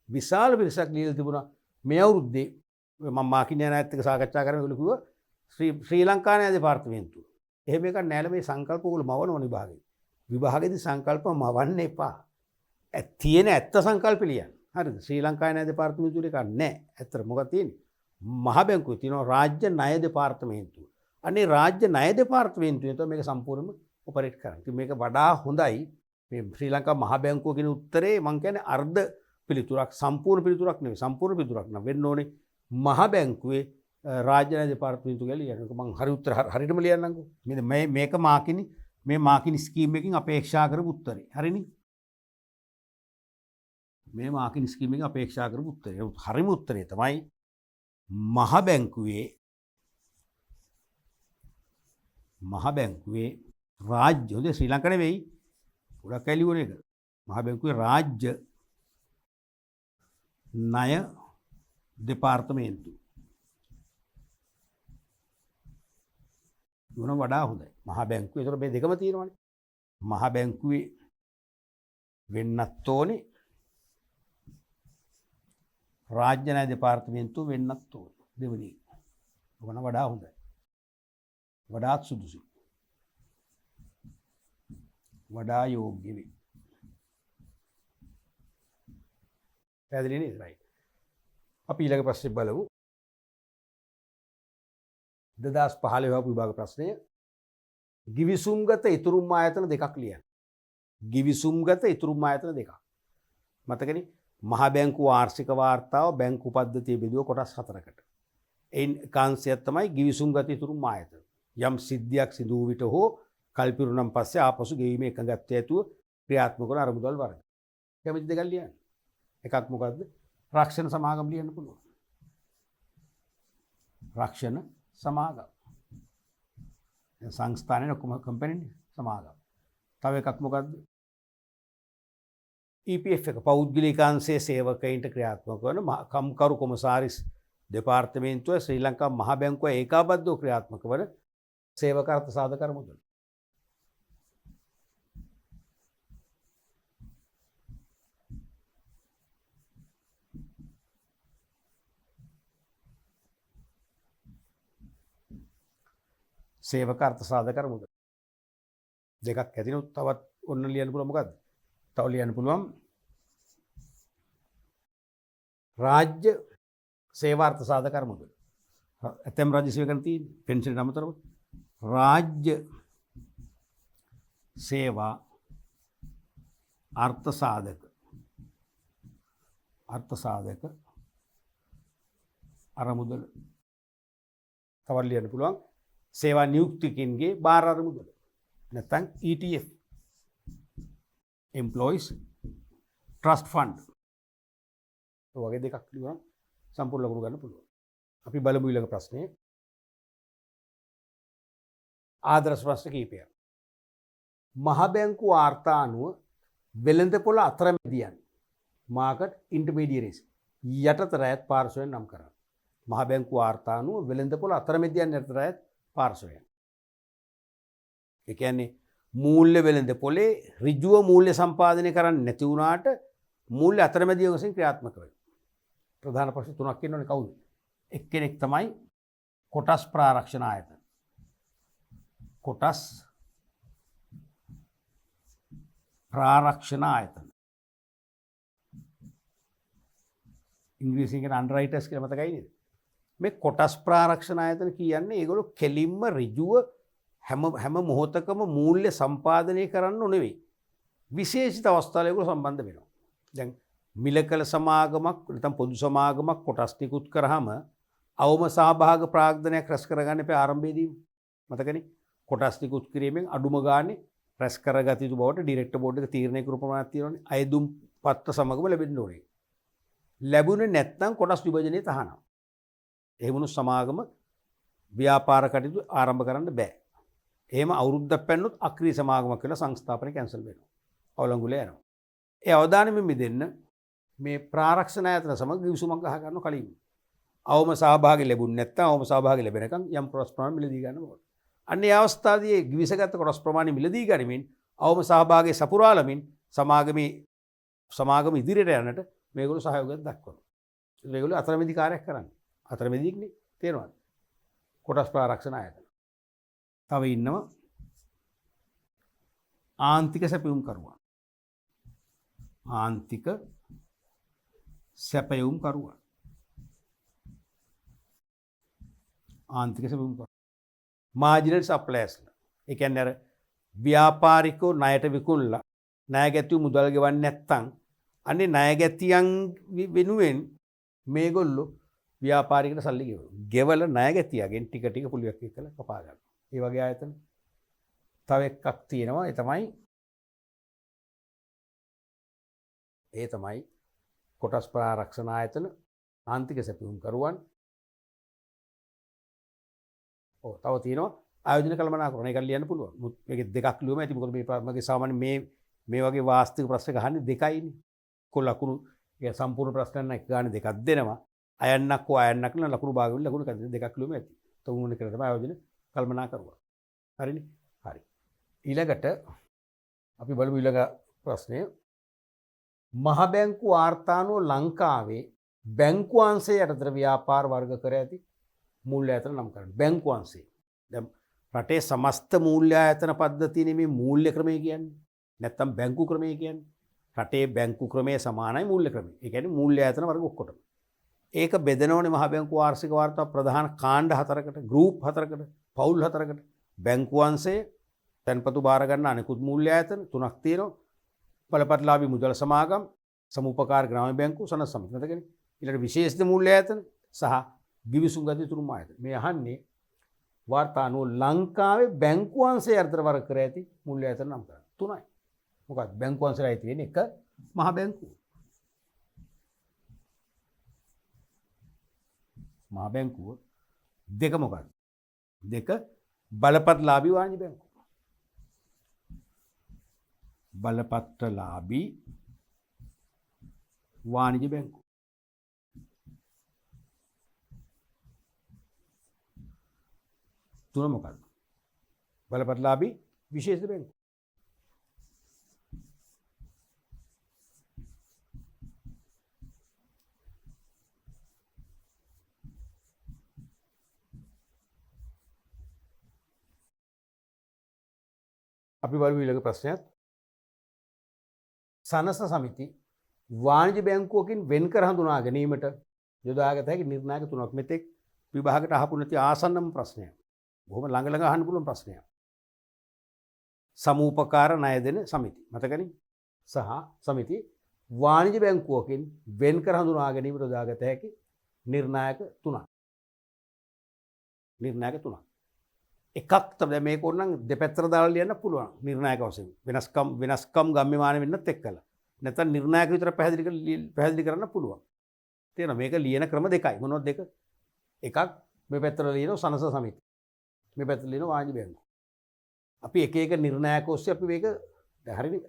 විශාල පිරිසක් ලියලා තිබුණා. මේ අවුරුද්දේ මම මාකිනිය ණයත් එක්ක සාකච්ඡා කරගෙන ඒගොල්ලෝ කිව්වා ශ්‍රී ලංකා ණය දෙපාර්තමේන්තුව. එහෙම එකක් නැහැ මේ සංකල්ප ඔයගොල්ලෝ මවනවා විභාගෙදී. විභාගෙදී සංකල්ප මවන්න එපා. තියෙන ඇත්ත සංකල්ප ලියන්න. හරිද? ශ්‍රී ලංකා ණය දෙපාර්තමේන්තුව එකක් නැහැ. ඇත්තට මොකක්ද තියෙන්නේ? මහ බැංකුවේ තියෙනවා රාජ්‍ය ණය දෙපාර්තමේන්තුව. අනේ රාජ්‍ය ණය දෙපාර්තමේන්තුවෙන් තමයි මේක සම්පූර්ණයෙන්ම ඔපරේට් කරන්නේ. ඉතින් මේක වඩා හොඳයි මේ ශ්‍රී ලංකා මහ බැංකුව කියන උත්තරේ මම කියන්නේ අර්ධ පිළිතුරක්, සම්පූර්ණ පිළිතුරක් නෙවෙයි. සම්පූර්ණ පිළිතුරක් නම් වෙන්න ඕනේ මහ බැංකුවේ රාජ්‍ය ණය දෙපාර්තමේන්තුව කියලා ලියන්න. මම හරි උත්තර හරියටම ලියන්නම්කෝ. මේක මාකිනි මේ මාකින් ස්කීම් එකකින් අපේක්ෂා කරපු උත්තරේ. හරිනේ? මේ මාකින් ස්කීම් එකකින් අපේක්ෂා කරපු උත්තරේ. හරිම උත්තරේ තමයි මහ බැංකුවේ රාජ්‍ය හොඳ ශ්‍රී ලංකාවේ නෙවෙයි. ගොඩක් අය ලියන එක. මහ බැංකුවේ රාජ්‍ය ණය දෙපාර්තමේන්තුව. මොන වඩා හොඳයි. මහ බැංකුවේ ඒතර මේ දෙකම තියෙනවානේ. මහ බැංකුවේ වෙන්නත් ඕනේ. රාජ්‍ය ණය දෙපාර්තමේන්තුව වෙන්නත් ඕනේ. දෙවෙනි. මොන වඩා හොඳයි. වඩාත් සුදුසුයි. වඩා යෝග්‍ය වේ. පැහැදිලි නේද? රයිට්. අපි ඊළඟ ප්‍රශ්නේ බලමු. 2015 වපු විභාග ප්‍රශ්නය. ගිවිසුම්ගත ඉතුරුම් ආයතන දෙකක් ලියන්න. ගිවිසුම්ගත ඉතුරුම් ආයතන දෙකක්. මතකනේ මහ බැංකු වාර්ෂික වාර්තාව බැංකු පද්ධතිය බෙදුව කොටස් 4කට. එයින් කාංශයක් තමයි ගිවිසුම්ගත ඉතුරුම් ආයතන. යම් සිද්ධියක් සිදු වූ විට හෝ කල්පිරුණම් පස්සේ ආපසු ගෙවීමේ එකඟත්වය ඇතුව ක්‍රියාත්මක වන අරමුදල් වර්ග. කැමති දෙකක් ලියන්න. එකක් මොකද්ද? රක්ෂණ සමාගම් ලියන්න පුළුවන්. රක්ෂණ සමාගම්. සංස්ථානේ ඔක්කොම කම්පැනිනේ සමාගම්. තව එකක් මොකද්ද? EPF එක පෞද්ගලිකාංශයේ සේවකයින්ට ක්‍රියාත්මක වන කම්කරු කොමසාරිස් දෙපාර්තමේන්තුව ශ්‍රී ලංකා මහ බැංකුව ඒකාබද්ධව ක්‍රියාත්මක වන සේවක අර්ථ සාධක අරමුදල්. සේවක අර්ථ සාධක අරමුදල්. දෙකක් ඇතිනොත් තවත් ඔන්න ලියන්න පුළුවන් මොකද්ද? තව ලියන්න පුළුවන් රාජ්‍ය සේවාර්ථ සාධක අරමුදල්. ඇතැම් රාජ්‍ය සේවකයන් තියෙන පෙන්ෂන් අමතරව රාජ්‍ය සේවා අර්ථ සාධක අරමුදල. තවත් ලියන්න පුළුවන් සේවා නියුක්තිකින්ගේ බාර අරමුදල. නැත්නම් ETF employees trust fund. ඔය වගේ දෙකක් ලියුවා සම්පූර්ණ ලකුණු ගන්න පුළුවන්. අපි බලමු ඊළඟ ප්‍රශ්නේ. ආදර්ශ ප්‍රශ්න කිහිපයක්. මහ බැංකු වාර්තා අනුව වෙළඳපොළ අතරමැදියන් මාකට් ඉන්ටර්මීඩියරිස් යටතට අයත් පාර්ශ්වයන් නම් කරන්න. මහ බැංකු වාර්තා අනුව වෙළඳපොළ අතරමැදියන් යටතට අයත් පාර්ශ්වයන්. ඒ කියන්නේ මූල්‍ය වෙළඳපොලේ ඍජුව මූල්‍ය සම්පාදනය කරන්නේ නැති වුණාට මූල්‍ය අතරමැදියන් වශයෙන් ක්‍රියාත්මක වෙනවා. ප්‍රධාන ප්‍රශ්න තුනක් ඉන්නෝනේ කවුද? එක්කෙනෙක් තමයි කොටස් ප්‍රාරක්ෂණ ආයතන. කොටස් ප්‍රාරක්ෂණ ආයතන. ඉංග්‍රීසියෙන් කියන අන්ඩර්රයිටර්ස් කියලා මතකයි නේද? මේ කොටස් ප්‍රාරක්ෂණ ආයතන කියන්නේ ඒගොල්ලෝ කෙලින්ම ඍජුව හැම මොහොතකම මූල්‍ය සම්පාදනය කරන්න නෙවෙයි. විශේෂිත අවස්ථාවල ඒගොල්ලෝ සම්බන්ධ වෙනවා. දැන් මිලකල සමාගමක් නැත්නම් පොදු සමාගමක් කොටස් නිකුත් කරාම අවම සහභාග ප්‍රාග්ධනයක් රැස් කරගන්න එපා ආරම්භයේදී. මතකනේ? කොටස් නිකුත් කිරීමෙන් අඩුම ගානේ රැස් කරගත යුතු බවට ඩිරෙක්ටර් බෝඩ් එක තීරණය කරපු ප්‍රමාණයක් තියෙනවානේ. අයදුම් පත්‍ර සමගම ලැබෙන්න ඕනේ. ලැබුණේ නැත්නම් කොටස් විභජනයේ තහනම්. එහෙම වුණොත් සමාගම ව්‍යාපාර කටයුතු ආරම්භ කරන්න බෑ. එහෙම අවුරුද්දක් පැන්නොත් අක්‍රීය සමාගමක් කියලා සංස්ථාපනය කැන්සල් වෙනවා. අවලංගුල යනවා. ඒ අවදානෙමින් මිදෙන්න මේ ප්‍රාරක්ෂණ ආයතන සමග ගිවිසුමක් ගහ ගන්න කලින් අවම සහභාගී ලැබුණ නැත්නම් අවම සහභාගී ලැබෙනකන් යම් කොටස් ප්‍රමාණය මිලදී ගන්න ඕනේ. අන්න ඒ අවස්ථාවේ ගිවිසගත් කොටස් ප්‍රමාණය මිලදී ගනිමින් අවම සහභාගී සපුරාලමින් සමාගම ඉදිරියට යන්නට මේගොල්ලෝ සහයෝගයක් දක්වනවා. මේගොල්ලෝ අතරමැදි කාර්යයක් කරන්නේ. අතරමැදියෙක්නේ තේරෙනවද? කොටස් ප්‍රාරක්ෂණ ආයතන. තව ඉන්නවා ආන්තික සැපයුම් කරුවන්. ආන්තික සැපයුම් කරුවන්. ආන්තික සැපයුම් කරුවන්. මාර්ජිනල් සප්ලයර්ස්ලා. ඒ කියන්නේ අර ව්‍යාපාරිකෝ ණයට විකුණලා ණය ගැතියු මුදල් ගෙවන්නේ නැත්නම් අනේ ණය ගැතියන් වෙනුවෙන් මේගොල්ලෝ ව්‍යාපාරිකට සල්ලි ගෙවනවා. ගෙවල ණය ගැතියගෙන් ටික ටික පුලියක් එක්කලා කපා ගන්නවා. ඒ වගේ ආයතන. තව එකක් තියෙනවා. ඒ තමයි කොටස් ප්‍රාරක්ෂණ ආයතන ආන්තික සැපයුම් කරුවන්. තව තියෙනවා ආයෝජන කළමනාකරණ. ඒක ලියන්න පුළුවන්. මේක දෙකක් ලියුම ඇති. මොකද මේ සාමාන්‍ය මේ වගේ වාස්තුක ප්‍රශ්න ගහන්නේ දෙකයිනේ. ලකුණු ඒ සම්පූර්ණ ප්‍රශ්න එක ගන්න දෙකක් දෙනවා. අයන්නක් හෝ අයන්නක් නම් ලකුණු භාගවල ලකුණු දෙකක් ලියුම ඇති. තුන්වෙනි කරේ තමයි ආයෝජන කළමනාකරණ. හරිනේ? හරි. ඊළඟට අපි බලමු ඊළඟ ප්‍රශ්නය. මහ බැංකු වාර්තානුව ලංකාවේ බැංකු අංශය යටතට ව්‍යාපාර වර්ග කර ඇති මූල්‍ය ආයතන නම් කරන්න. බැංකු අංශය. දැන් රටේ සමස්ත මූල්‍ය ආයතන පද්ධතියේ මේ මූල්‍ය ක්‍රමය කියන්නේ. නැත්තම් බැංකු ක්‍රමය කියන්නේ. රටේ බැංකු ක්‍රමය සමානයි මූල්‍ය ක්‍රමය. ඒ කියන්නේ මූල්‍ය ආයතන වර්ග ඔක්කොටම. ඒක බෙදනෝනේ මහ බැංකු වාර්ෂික වාර්තා ප්‍රධාන කාණ්ඩ 4කට, ගෲප් 4කට, පවුල් 4කට. බැංකු අංශය, තැන්පතු බාර ගන්න අනෙකුත් මූල්‍ය ආයතන 3ක් තියෙනවා. බලපත්ලාභී මුදල් සමාගම්, සමුපකාර ග්‍රාමීය බැංකු, සනත් සමිති. මතකනේ. ඊළඟ විශේෂිත මූල්‍ය ආයතන සහ ගිවිසුම් ගති තුරුම ආයතන. මේ අහන්නේ වාර්තා අනුව ලංකාවේ බැංකු අංශය අර්ථ වර්ග කර ඇති මූල්‍ය ආයතන නම් කරන්න. 3යි. මොකක්ද බැංකු අංශයයි තියෙන්නේ? එක මහ බැංකුව. මහ බැංකුව. දෙක මොකක්ද? දෙක බලපත්ලාභී වාණිජ බැංකුව. බලපත්‍රලාභී වාණිජ බැංකුව. තුන මොකක්ද? බලපත්‍රලාභී විශේෂ බැංකුව. අපි බලමු ඊළඟ ප්‍රශ්නයත්. සනස සමිති වාණිජ බැංකුවකින් වෙන් කර හඳුනා ගැනීමට යොදාගත හැකි නිර්ණායක තුනක්. මෙතෙක් විභාගයට අහපු නැති ආසන්නම ප්‍රශ්නයක්. බොහොම ළඟ අහන්න පුළුවන් ප්‍රශ්නයක්. සමූපකාර ණය දෙන සමිති. මතකනේ? සහ සමිති වාණිජ බැංකුවකින් වෙන් කර හඳුනා ගැනීමට යොදාගත හැකි නිර්ණායක තුනක්. නිර්ණායක තුනක්. එකක් තමයි මේක ඕනනම් දෙපැත්තට දාලා ලියන්න පුළුවන් නිර්ණායක වශයෙන්. වෙනස්කම් ගම්‍යමාන වෙන්නත් එක්කලා. නැත්නම් නිර්ණායක විතර පැහැදිලි කරන්න පුළුවන්. තේරෙනවද? මේක ලියන ක්‍රම දෙකයි. මොනවද දෙක? එකක් මේ පැත්තට ලියනවා සනස සමිති. මේ පැත්තට ලියනවා වාණිජ බැංකුව. අපි එක එක නිර්ණායක ඔස්සේ අපි මේක හරිනේ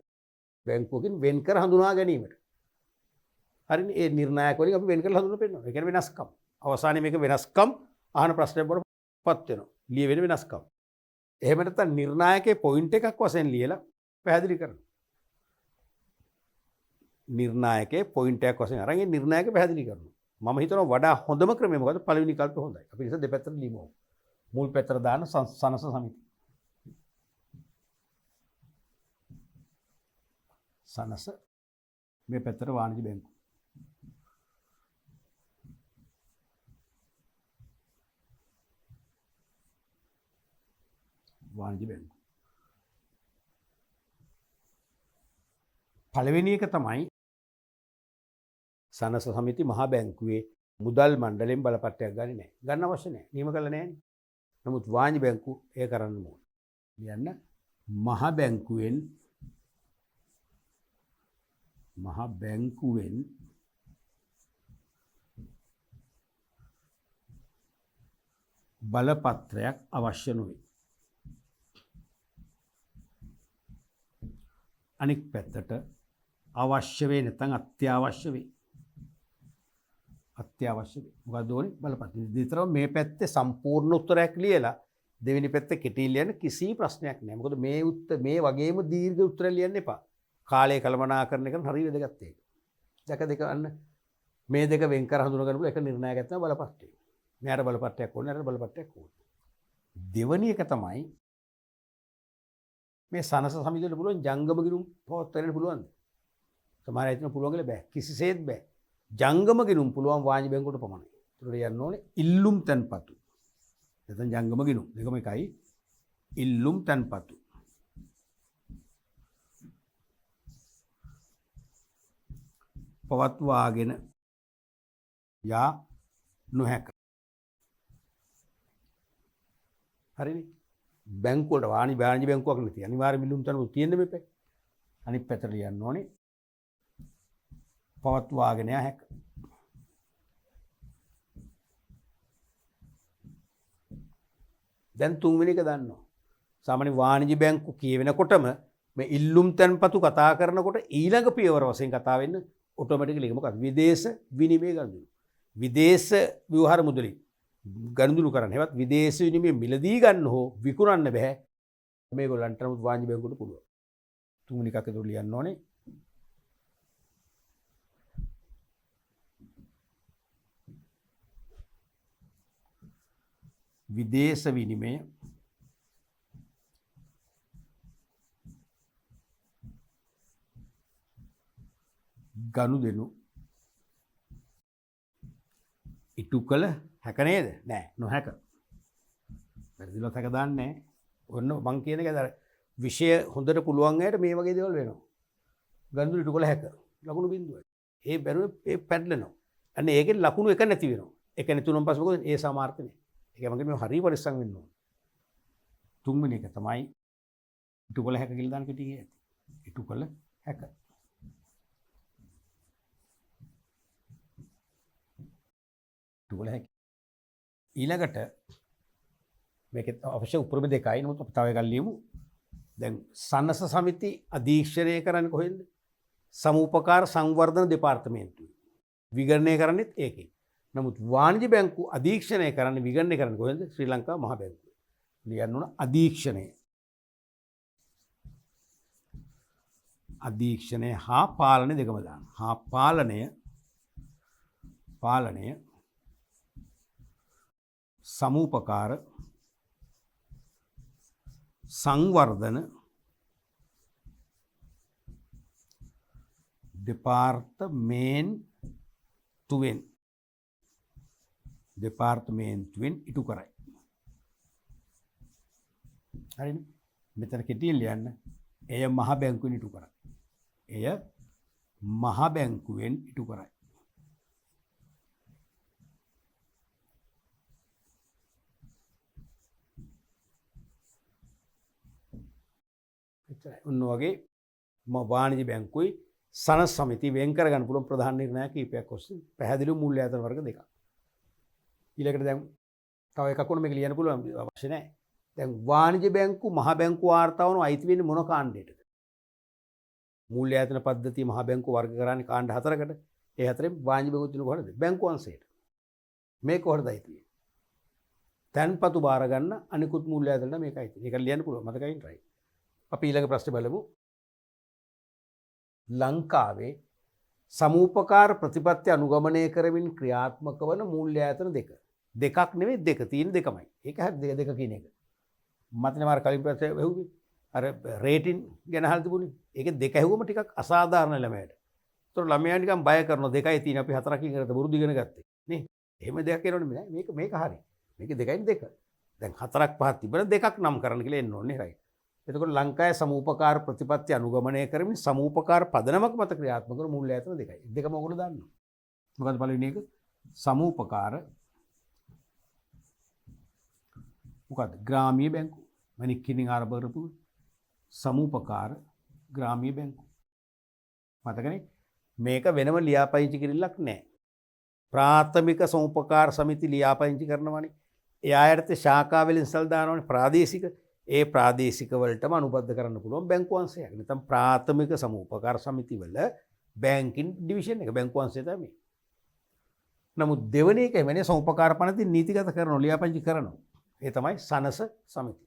බැංකුවකින් වෙන් කර හඳුනා ගැනීමට. හරිනේ? ඒ නිර්ණායක වලින් අපි වෙන් කරලා හඳුනන පෙන්නනවා. ඒ කියන්නේ වෙනස්කම්. අවසානයේ මේක වෙනස්කම් අහන ප්‍රශ්නයක් බවටපත් වෙනවා. ලියවෙන වෙනස්කම්. එහෙම නැත්නම් නිර්ණායකයේ පොයින්ට් එකක් වශයෙන් ලියලා පැහැදිලි කරනවා. නිර්ණායකයේ පොයින්ට් එකක් වශයෙන් අරන් ඒ නිර්ණායක පැහැදිලි කරනවා. මම හිතනවා වඩා හොඳම ක්‍රමය මොකද? පළවෙනි කල්පය හොඳයි. අපි ඉතින් දෙපැත්තට ලියමු. මුල් පැත්තට දාන සනස සමිති. සනස මේ පැත්තට වාණිජ බැංකුව. වාණිජ බැංකුව. පළවෙනි එක තමයි සනස සමිති මහා බැංකුවේ මුදල් මණ්ඩලයෙන් බලපත්‍රයක් ගන්නේ නැහැ. ගන්න අවශ්‍ය නැහැ. නියම කළා නැහැනේ. නමුත් වාණිජ බැංකුව ඒ කරන්න ඕන. කියන්න මහා බැංකුවෙන් බලපත්‍රයක් අවශ්‍ය නොවේ. අනික් පැත්තට අවශ්‍ය වේ නැත්නම් අත්‍යවශ්‍ය වේ. අත්‍යවශ්‍ය වේ. මොකද ඕනේ? බලපත්‍රය. විතරම මේ පැත්තේ සම්පූර්ණ උත්තරයක් ලියලා දෙවෙනි පැත්තේ කෙටි ලියන්න කිසි ප්‍රශ්නයක් නැහැ. මොකද මේ වගේම දීර්ඝ උත්තර ලියන්න එපා. කාලය කළමනාකරණය කරන හරිය වැදගත් ඒක. දෙක අන්න මේ දෙක වෙන් කර හඳුනා ගන්න පුළුවන් එක නිර්ණායකයක් තමයි බලපත්‍රය. මෙයාට බලපත්‍රයක් ඕනේ, අරට බලපත්‍රයක් ඕනේ. දෙවෙනි එක තමයි මේ සනස සමිතියට පුළුවන් ජංගම ගිණුම් පවත්වන්න පුළුවන්ද? සමහර අය හිතන පුළුවන් කියලා බෑ. කිසිසේත් බෑ. ජංගම ගිණුම් පුළුවන් වාණිජ බැංකුවට පමණයි. ඒකට යන්න ඕනේ ඉල්ලුම් තන්පතු. නැත්නම් ජංගම ගිණුම්. දෙකම එකයි. ඉල්ලුම් තන්පතු. පවත්වාගෙන යා නොහැක. හරිනේ? බැංකුවලට වාණිජ බැංකුවක් නැති අනිවාර්ය මිලුම් තනතුරු තියෙන්න මෙපේ. අනිත් පැත්තට ලියන්න ඕනේ පවත්වාගෙන යා හැක. දැන් තුන්වෙනි එක දන්නවා. සාමාන්‍ය වාණිජ බැංකු කියවෙනකොටම මේ ඉල්ලුම් තැන්පතු කතා කරනකොට ඊළඟ පියවර වශයෙන් කතා වෙන්න ඔටෝමැටිකලි ඒක මොකක්ද? විදේශ විනිමය ගනුදෙනු. විදේශ ව්‍යවහාර මුදලින් ගනුදෙනු කරන්න. ඒවත් විදේශ විනිමය මිලදී ගන්න හෝ විකුණන්න බෑ. මේගොල්ලන්ට නමුත් වාණිජ බැංකුවට පුළුවන්. තුන්වෙනි එකක් ඒතකොට ලියන්න ඕනේ. විදේශ විනිමය ගනුදෙනු ඉටු කළ හැක නේද? නෑ නොහැක. වැරදිලත් හැක දාන්නේ. ඔන්න මං කියන එක අර විෂය හොඳට පුළුවන් අයට මේ වගේ දේවල් වෙනවා. ගනුදෙනු ඉටු කළ හැක. ලකුණු බිඳුවයි. ඒ බැරුව ඒ පැටලෙනවා. අන්න ඒකෙන් ලකුණු එක නැති වෙනවා. ඒක නැතුණන් පස්සේ මොකද? ඒ සමාර්ථ නෑ. ඒක මගේ මේ හරි පරිස්සම් වෙන්න ඕනේ. තුන්වෙනි එක තමයි ඉටු කළ හැක කියලා දාන කෙටි ඇති. ඉටු කළ හැක. ඉටු කළ හැකි. ඊළඟට මේකේ අවශ්‍ය උපරිම දෙකයි. නමුත් අපි තව එකක් ලියමු. දැන් සන්නස සමිති අධීක්ෂණය කරන්නේ කොහෙන්ද? සමූපකාර සංවර්ධන දෙපාර්තමේන්තුවේ. විගණනය කරන්නේත් ඒකේ. නමුත් වාණිජ බැංකු අධීක්ෂණය කරන්නේ විගණනය කරන්නේ කොහෙන්ද? ශ්‍රී ලංකා මහ බැංකුවේ. ලියන්න ඕන අධීක්ෂණය. අධීක්ෂණය හා පාලනය දෙකම දාන්න. හා පාලනය සමූපකාර සංවර්ධන දෙපාර්තමේන්තුවෙන් ඉටු කරයි. හරිනේ? මෙතන කෙටියෙන් ලියන්න. එය මහ බැංකුවෙන් ඉටු කරයි. එය මහ බැංකුවෙන් ඉටු කරයි. ඔන්න වගේ වාණිජ බැංකුයි සනස් සමිති වෙන් කරගන්න පුළුවන් ප්‍රධාන නිර්ණය කීපයක් ඔස්සේ පැහැදිලි මූල්‍ය ආයතන වර්ග දෙකක්. ඊළඟට දැන් තව එකක් වුණ මේක ලියන්න පුළුවන් අවශ්‍ය නැහැ. දැන් වාණිජ බැංකු මහ බැංකු වාර්තාවන අයිති වෙන්නේ මොන කාණ්ඩයටද? මූල්‍ය ආයතන පද්ධතිය මහ බැංකු වර්ග කරන්නේ කාණ්ඩ 4කට. ඒ හතරෙන් වාණිජ බැංකුව තියෙන කොහොමද? බැංකු අංශයට. මේක කොහොමද අයිති වෙන්නේ? තැන්පතු බාර ගන්න අනිකුත් මූල්‍ය ආයතන මේක අයිති. ඒක ලියන්න පුළුවන් මතකයි නේද? අපි ඊළඟ ප්‍රශ්නේ බලමු. ලංකාවේ සමූපකාර ප්‍රතිපත්ති අනුගමනය කරමින් ක්‍රියාත්මක වන මූල්‍ය ආයතන දෙකක් නෙවෙයි දෙක තියෙන දෙකමයි. ඒක හරි දෙක කියන එක. මතනේ මාර කලින් ප්‍රශ්නේ ඇහුවේ. අර රේටින් ගැන අහලා තිබුණේ. ඒකේ දෙක ඇහුවම ටිකක් අසාධාරණ ළමයට. ඒතකොට ළමයා නිකන් බය කරනවා දෙකයි තියෙන අපි හතරකින් කරලා බුරුදු ඉගෙන ගත්තේ. නේ? එහෙම දෙයක් කරනවනේ මේක හරි. මේක දෙකයි දෙක. දැන් හතරක් පහක් තිබුණා දෙකක් නම් කරන්න කියලා එන්න ඕනේ රයිට්. එතකොට ලංකාවේ සමූපකාර ප්‍රතිපත්ති අනුගමනය කරමින් සමූපකාර පදනමක් මත ක්‍රියාත්මක කරන මූල්‍ය ආයතන දෙකයි. දෙකම ඔයගොල්ලෝ දන්නවා. මොකද්ද පළවෙනි එක? සමූපකාර මොකද්ද? ග්‍රාමීය බැංකු. මණික් කිනින් ආරම්භ කරපු සමූපකාර ග්‍රාමීය බැංකු. මතකනේ? මේක වෙනම ලියාපදිංචි කිරිල්ලක් නැහැ. ප්‍රාථමික සමූපකාර සමිති ලියාපදිංචි කරනවානේ. ඒ ආයතනයේ ශාඛා වලින් සල් දානවානේ ප්‍රාදේශික. ඒ ප්‍රාදේශික වලටම අනුබද්ධ කරන්න පුළුවන් බැංකු අංශයක්. නැත්නම් ප්‍රාථමික සමූපකාර සමිති වල බැංකින් ඩිවිෂන් එක බැංකු අංශය තමයි. නමුත් දෙවෙනි එක වෙන්නේ සමූපකාර පනති නීතිගත කරනවා ලියාපදිංචි කරනවා. ඒ තමයි සනස සමිති.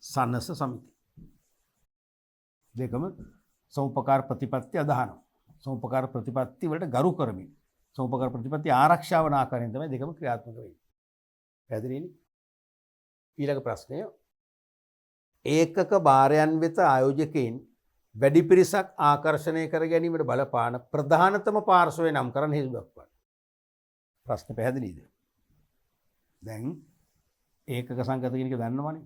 සනස සමිති. දෙකම සමූපකාර ප්‍රතිපත්ති අදහනවා. සමූපකාර ප්‍රතිපත්ති වලට ගරු කරමින් සමූපකාර ප්‍රතිපත්ති ආරක්ෂා වන ආකාරයෙන් තමයි දෙකම ක්‍රියාත්මක වෙන්නේ. පැහැදිලිනේ? ඊළඟ ප්‍රශ්නය ඒකක භාරයන් වෙත ආයෝජකයින් වැඩි පිරිසක් ආකර්ෂණය කර ගැනීමට බලපාන ප්‍රධානතම පාර්ශවය නම් කරන්න හේතු දක්වන්න. ප්‍රශ්න පැහැදිලිද? දැන් ඒකක සංගත කියන එක දන්නවනේ.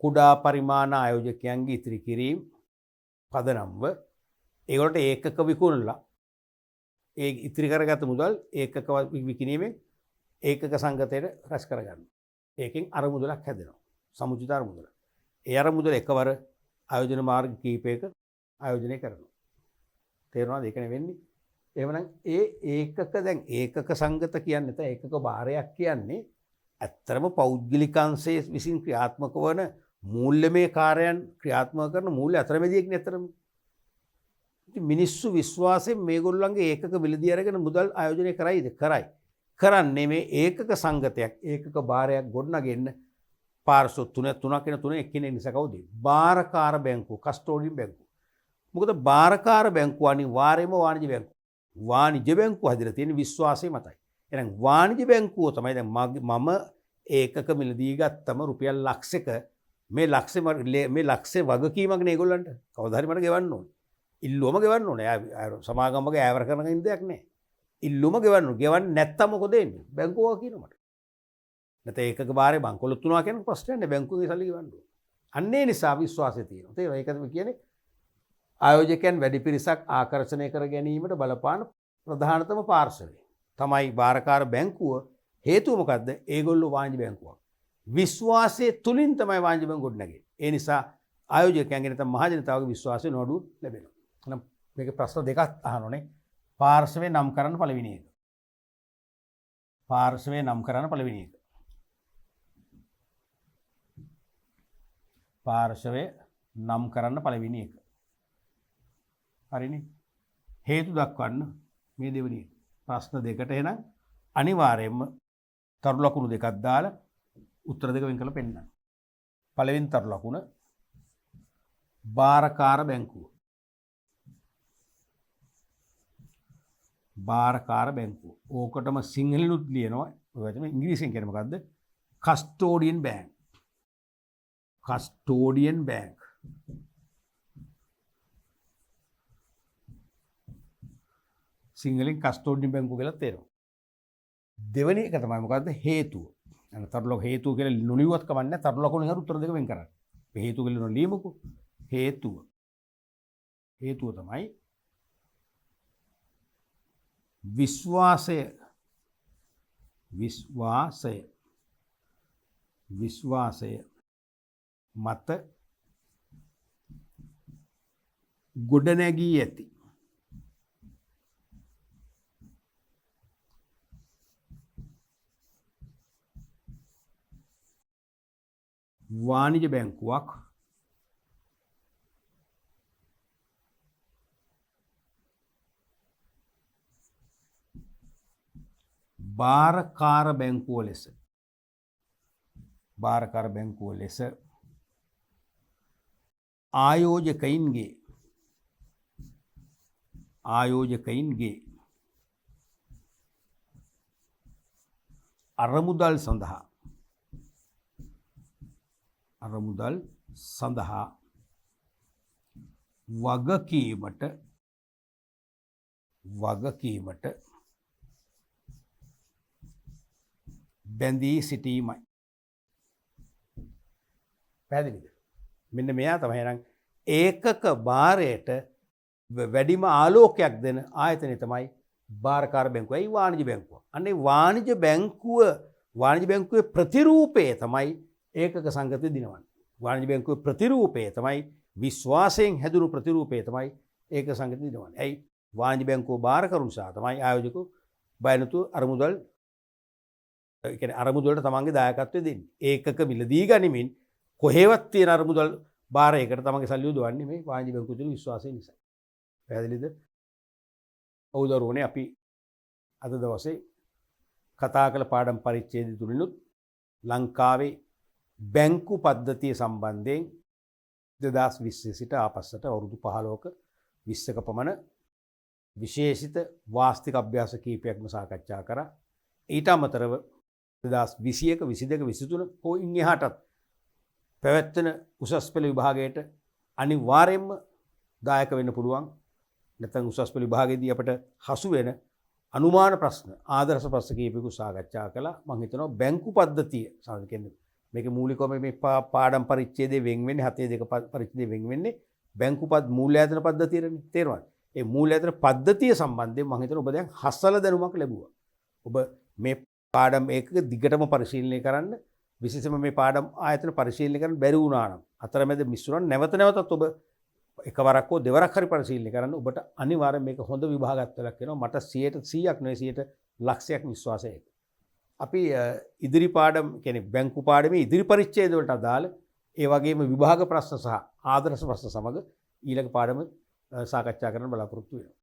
කුඩා පරිමාණ ආයෝජකයන්ගේ ඉතිරි කිරීම පදනම්ව ඒගොල්ලන්ට ඒකක විකුණලා ඒ ඉතිරි කරගත්ත මුදල් ඒකක විකිණීමේ ඒකක සංගතයට රැස් කරගන්න. ඒකෙන් අර මුදලක් හැදෙනවා. සමුචිත අරමුදල. ඒ අරමුදල එකවර ආයෝජන මාර්ග කීපයක ආයෝජනය කරනවා. තේරෙනවද? ඒක නෙවෙන්නේ. එහෙමනම් ඒ ඒකක දැන් ඒකක සංගත කියන්නේ නැත්නම් ඒකක භාරයක් කියන්නේ ඇත්තරම පෞද්ගලිකංශයේ විසින් ක්‍රියාත්මක වන මූල්‍යමය කාර්යයන් ක්‍රියාත්මක කරන මූල්‍ය අතරමැදියෙක් නේ ඇත්තරම. ඉතින් මිනිස්සු විශ්වාසයෙන් මේගොල්ලන්ගේ ඒකක මිලදී අරගෙන මුදල් ආයෝජනය කරයිද? කරයි. කරන්නේ මේ ඒකක සංගතයක් ඒකක භාරයක් ගොඩනගෙන්න පාර්ශ්ව තුනක් වෙන තුන එක්කෙනෙක් නිසා කවුද? භාරකාර බැංකුව, කස්ටෝඩියන් බැංකුව. මොකද භාරකාර බැංකුව අනිවාර්යයෙන්ම වාණිජ බැංකුව. වාණිජ බැංකුව හදලා තියෙන විශ්වාසය මතයි. එහෙනම් වාණිජ බැංකුව තමයි දැන් මම ඒකක මිලදී ගත්තම රුපියල් ලක්ෂයක මේ ලක්ෂේ වගකීමක් නේ ඒගොල්ලන්ට. කවදා හරි මට ගෙවන්න ඕනේ. ඉල්ලුවම ගෙවන්න ඕනේ. සමාගමක ඈවර කරන ඉන්දයක් නෑ. ඉල්ලුම ගෙවන්න ඕනේ. ගෙවන්නේ නැත්තම් මොකද වෙන්නේ? බැංකුව කියනවා මට. නැත්නම් ඒකක භාරේ බංකොලොත් තුනවා කියන ප්‍රශ්නයක් නෑ. බැංකුවේ සල්ලි ගෙවන්න ඕනේ. අන්නේ නිසා විශ්වාසය තියෙනවා. තේරෙනවද? ඒකද කියන්නේ ආයෝජකයන් වැඩි පිරිසක් ආකර්ෂණය කර ගැනීමට බලපාන ප්‍රධානතම පාර්ශවය තමයි භාරකාර බැංකුව. හේතුව මොකද්ද? ඒගොල්ලෝ වාණිජ බැංකුවක්. විශ්වාසයේ තුලින් තමයි වාණිජ බැංකුව ගොඩනගන්නේ. ඒ නිසා ආයෝජකයන්ගේ නැත්නම් මහ ජනතාවගේ විශ්වාසය නොඅඩු ලැබෙනවා. එහෙනම් මේක ප්‍රශ්න දෙකක් අහනෝනේ. පාර්ශවය නම් කරන්න පළවෙනි එක. පාර්ශවය නම් කරන්න පළවෙනි එක. පාර්ශවය නම් කරන්න පළවෙනි එක. හරිනේ. හේතු දක්වන්න මේ දෙවෙනි එක. ප්‍රශ්න දෙකට එහෙනම් අනිවාර්යයෙන්ම තරු ලකුණු දෙකක් දාලා උත්තර දෙක වෙන් කරලා පෙන්නන්න. පළවෙනි තරු ලකුණ භාරකාර බැංකුව. භාරකාර බැංකුව. ඕකටම සිංහලෙනුත් ලියනවා. ඔය වචනේ ඉංග්‍රීසියෙන් කියන්නේ මොකද්ද? කස්ටෝඩියන් බැංක්. කස්ටෝඩියන් බැංක්. සිංහලෙන් කස්ටෝඩියන් බැංකුව කියලා තේරෙනවා. දෙවෙනි එක තමයි මොකද්ද? හේතුව. අන්න තරුලක හේතුව කියලා නොලියුවත් කමන්නේ. තරුලකුණු හරි උත්තර දෙක වෙන් කරන්න. මේ හේතුව කියලා නොලියමුකෝ. හේතුව. හේතුව තමයි විශ්වාසය. විශ්වාසය. විශ්වාසය මත ගොඩනැගී ඇති වාණිජ බැංකුවක් භාරකාර බැංකුව ලෙස ආයෝජකයින්ගේ අරමුදල් සඳහා වගකීමට බැඳී සිටීමයි. පැහැදිලිද? මෙන්න මෙයා තමයි එහෙනම් ඒකක භාරයට වැඩිම ආලෝකයක් දෙන ආයතනය තමයි භාරකාර බැංකුව. ඒ වාණිජ බැංකුව. අන්නේ වාණිජ බැංකුවේ ප්‍රතිරූපය තමයි ඒකක සංගතය දිනවන්නේ. වාණිජ බැංකුවේ ප්‍රතිරූපය තමයි විශ්වාසයෙන් හැදුණු ප්‍රතිරූපය තමයි ඒකක සංගතය දිනවන්නේ. ඇයි? වාණිජ බැංකුව භාර කරු නිසා තමයි ආයෝජකව බය නැතුව අරමුදල් කියන්නේ අරමුදලට තමන්ගේ දායකත්වය දෙන්නේ. ඒකක මිලදී ගනිමින් කොහෙවත් තියෙන අරමුදල් භාරයකට තමන්ගේ සල්ලි යොදවන්නේ මේ වාණිජ බැංකුව තුළ විශ්වාසය නිසා. පැහැදිලිද? ඔව් දරුවනේ අපි අද දවසේ කතා කළ පාඩම් පරිච්ඡේදය තුලිනුත් ලංකාවේ බැංකු පද්ධතිය සම්බන්ධයෙන් 2020 සිට ආපස්සට අවුරුදු 15ක 20ක පමණ විශේෂිත වාස්තික අභ්‍යාස කීපයක්ම සාකච්ඡා කරා. ඊට අමතරව 2021 22 23 හෝ ඉන් එහාටත් පැවැත්වෙන උසස් පෙළ විභාගයට අනිවාර්යයෙන්ම දායක වෙන්න පුළුවන්. නැත්නම් උසස් පෙළ විභාගයේදී අපිට හසු වෙන අනුමාන ප්‍රශ්න ආදර්ශ ප්‍රශ්න කීපයක සාකච්ඡා කළා. මම හිතනවා බැංකු පද්ධතිය කියන්නේ මේක මූලිකවම මේ පාඩම් පරිච්ඡේදයේ වෙන් වෙන්නේ 7.2 පරිච්ඡේදයේ වෙන් වෙන්නේ බැංකු මූල්‍යායතන පද්ධතියනේ. තේරුණාද? ඒ මූල්‍යායතන පද්ධතිය සම්බන්ධයෙන් මම හිතනවා ඔබ දැන් හසල දැනුමක් ලැබුවා. ඔබ මේ පාඩම් එකක දිගටම පරිශීලනය කරන්න. විශේෂයෙන්ම මේ පාඩම් ආයතන පරිශීලනය කරන්න බැරි වුණා නම් අතරමැද මිස් වුණා නැවත නැවතත් ඔබ එකවරක් හෝ දෙවරක් හරි පරිශීලනය කරන්න ඔබට අනිවාර්යෙන් මේක හොඳ විභාගයක් වෙනවා. මට 100%ක් නෙවෙයි 100%ක් විශ්වාසයි. අපි ඉදිරි පාඩම් කියන්නේ බැංකු පාඩමේ ඉදිරි පරිච්ඡේද වලට අදාළ ඒ වගේම විභාග ප්‍රශ්න සහ ආදර්ශ ප්‍රශ්න සමග ඊළඟ පාඩම සාකච්ඡා කරන්න බලාපොරොත්තු වෙනවා.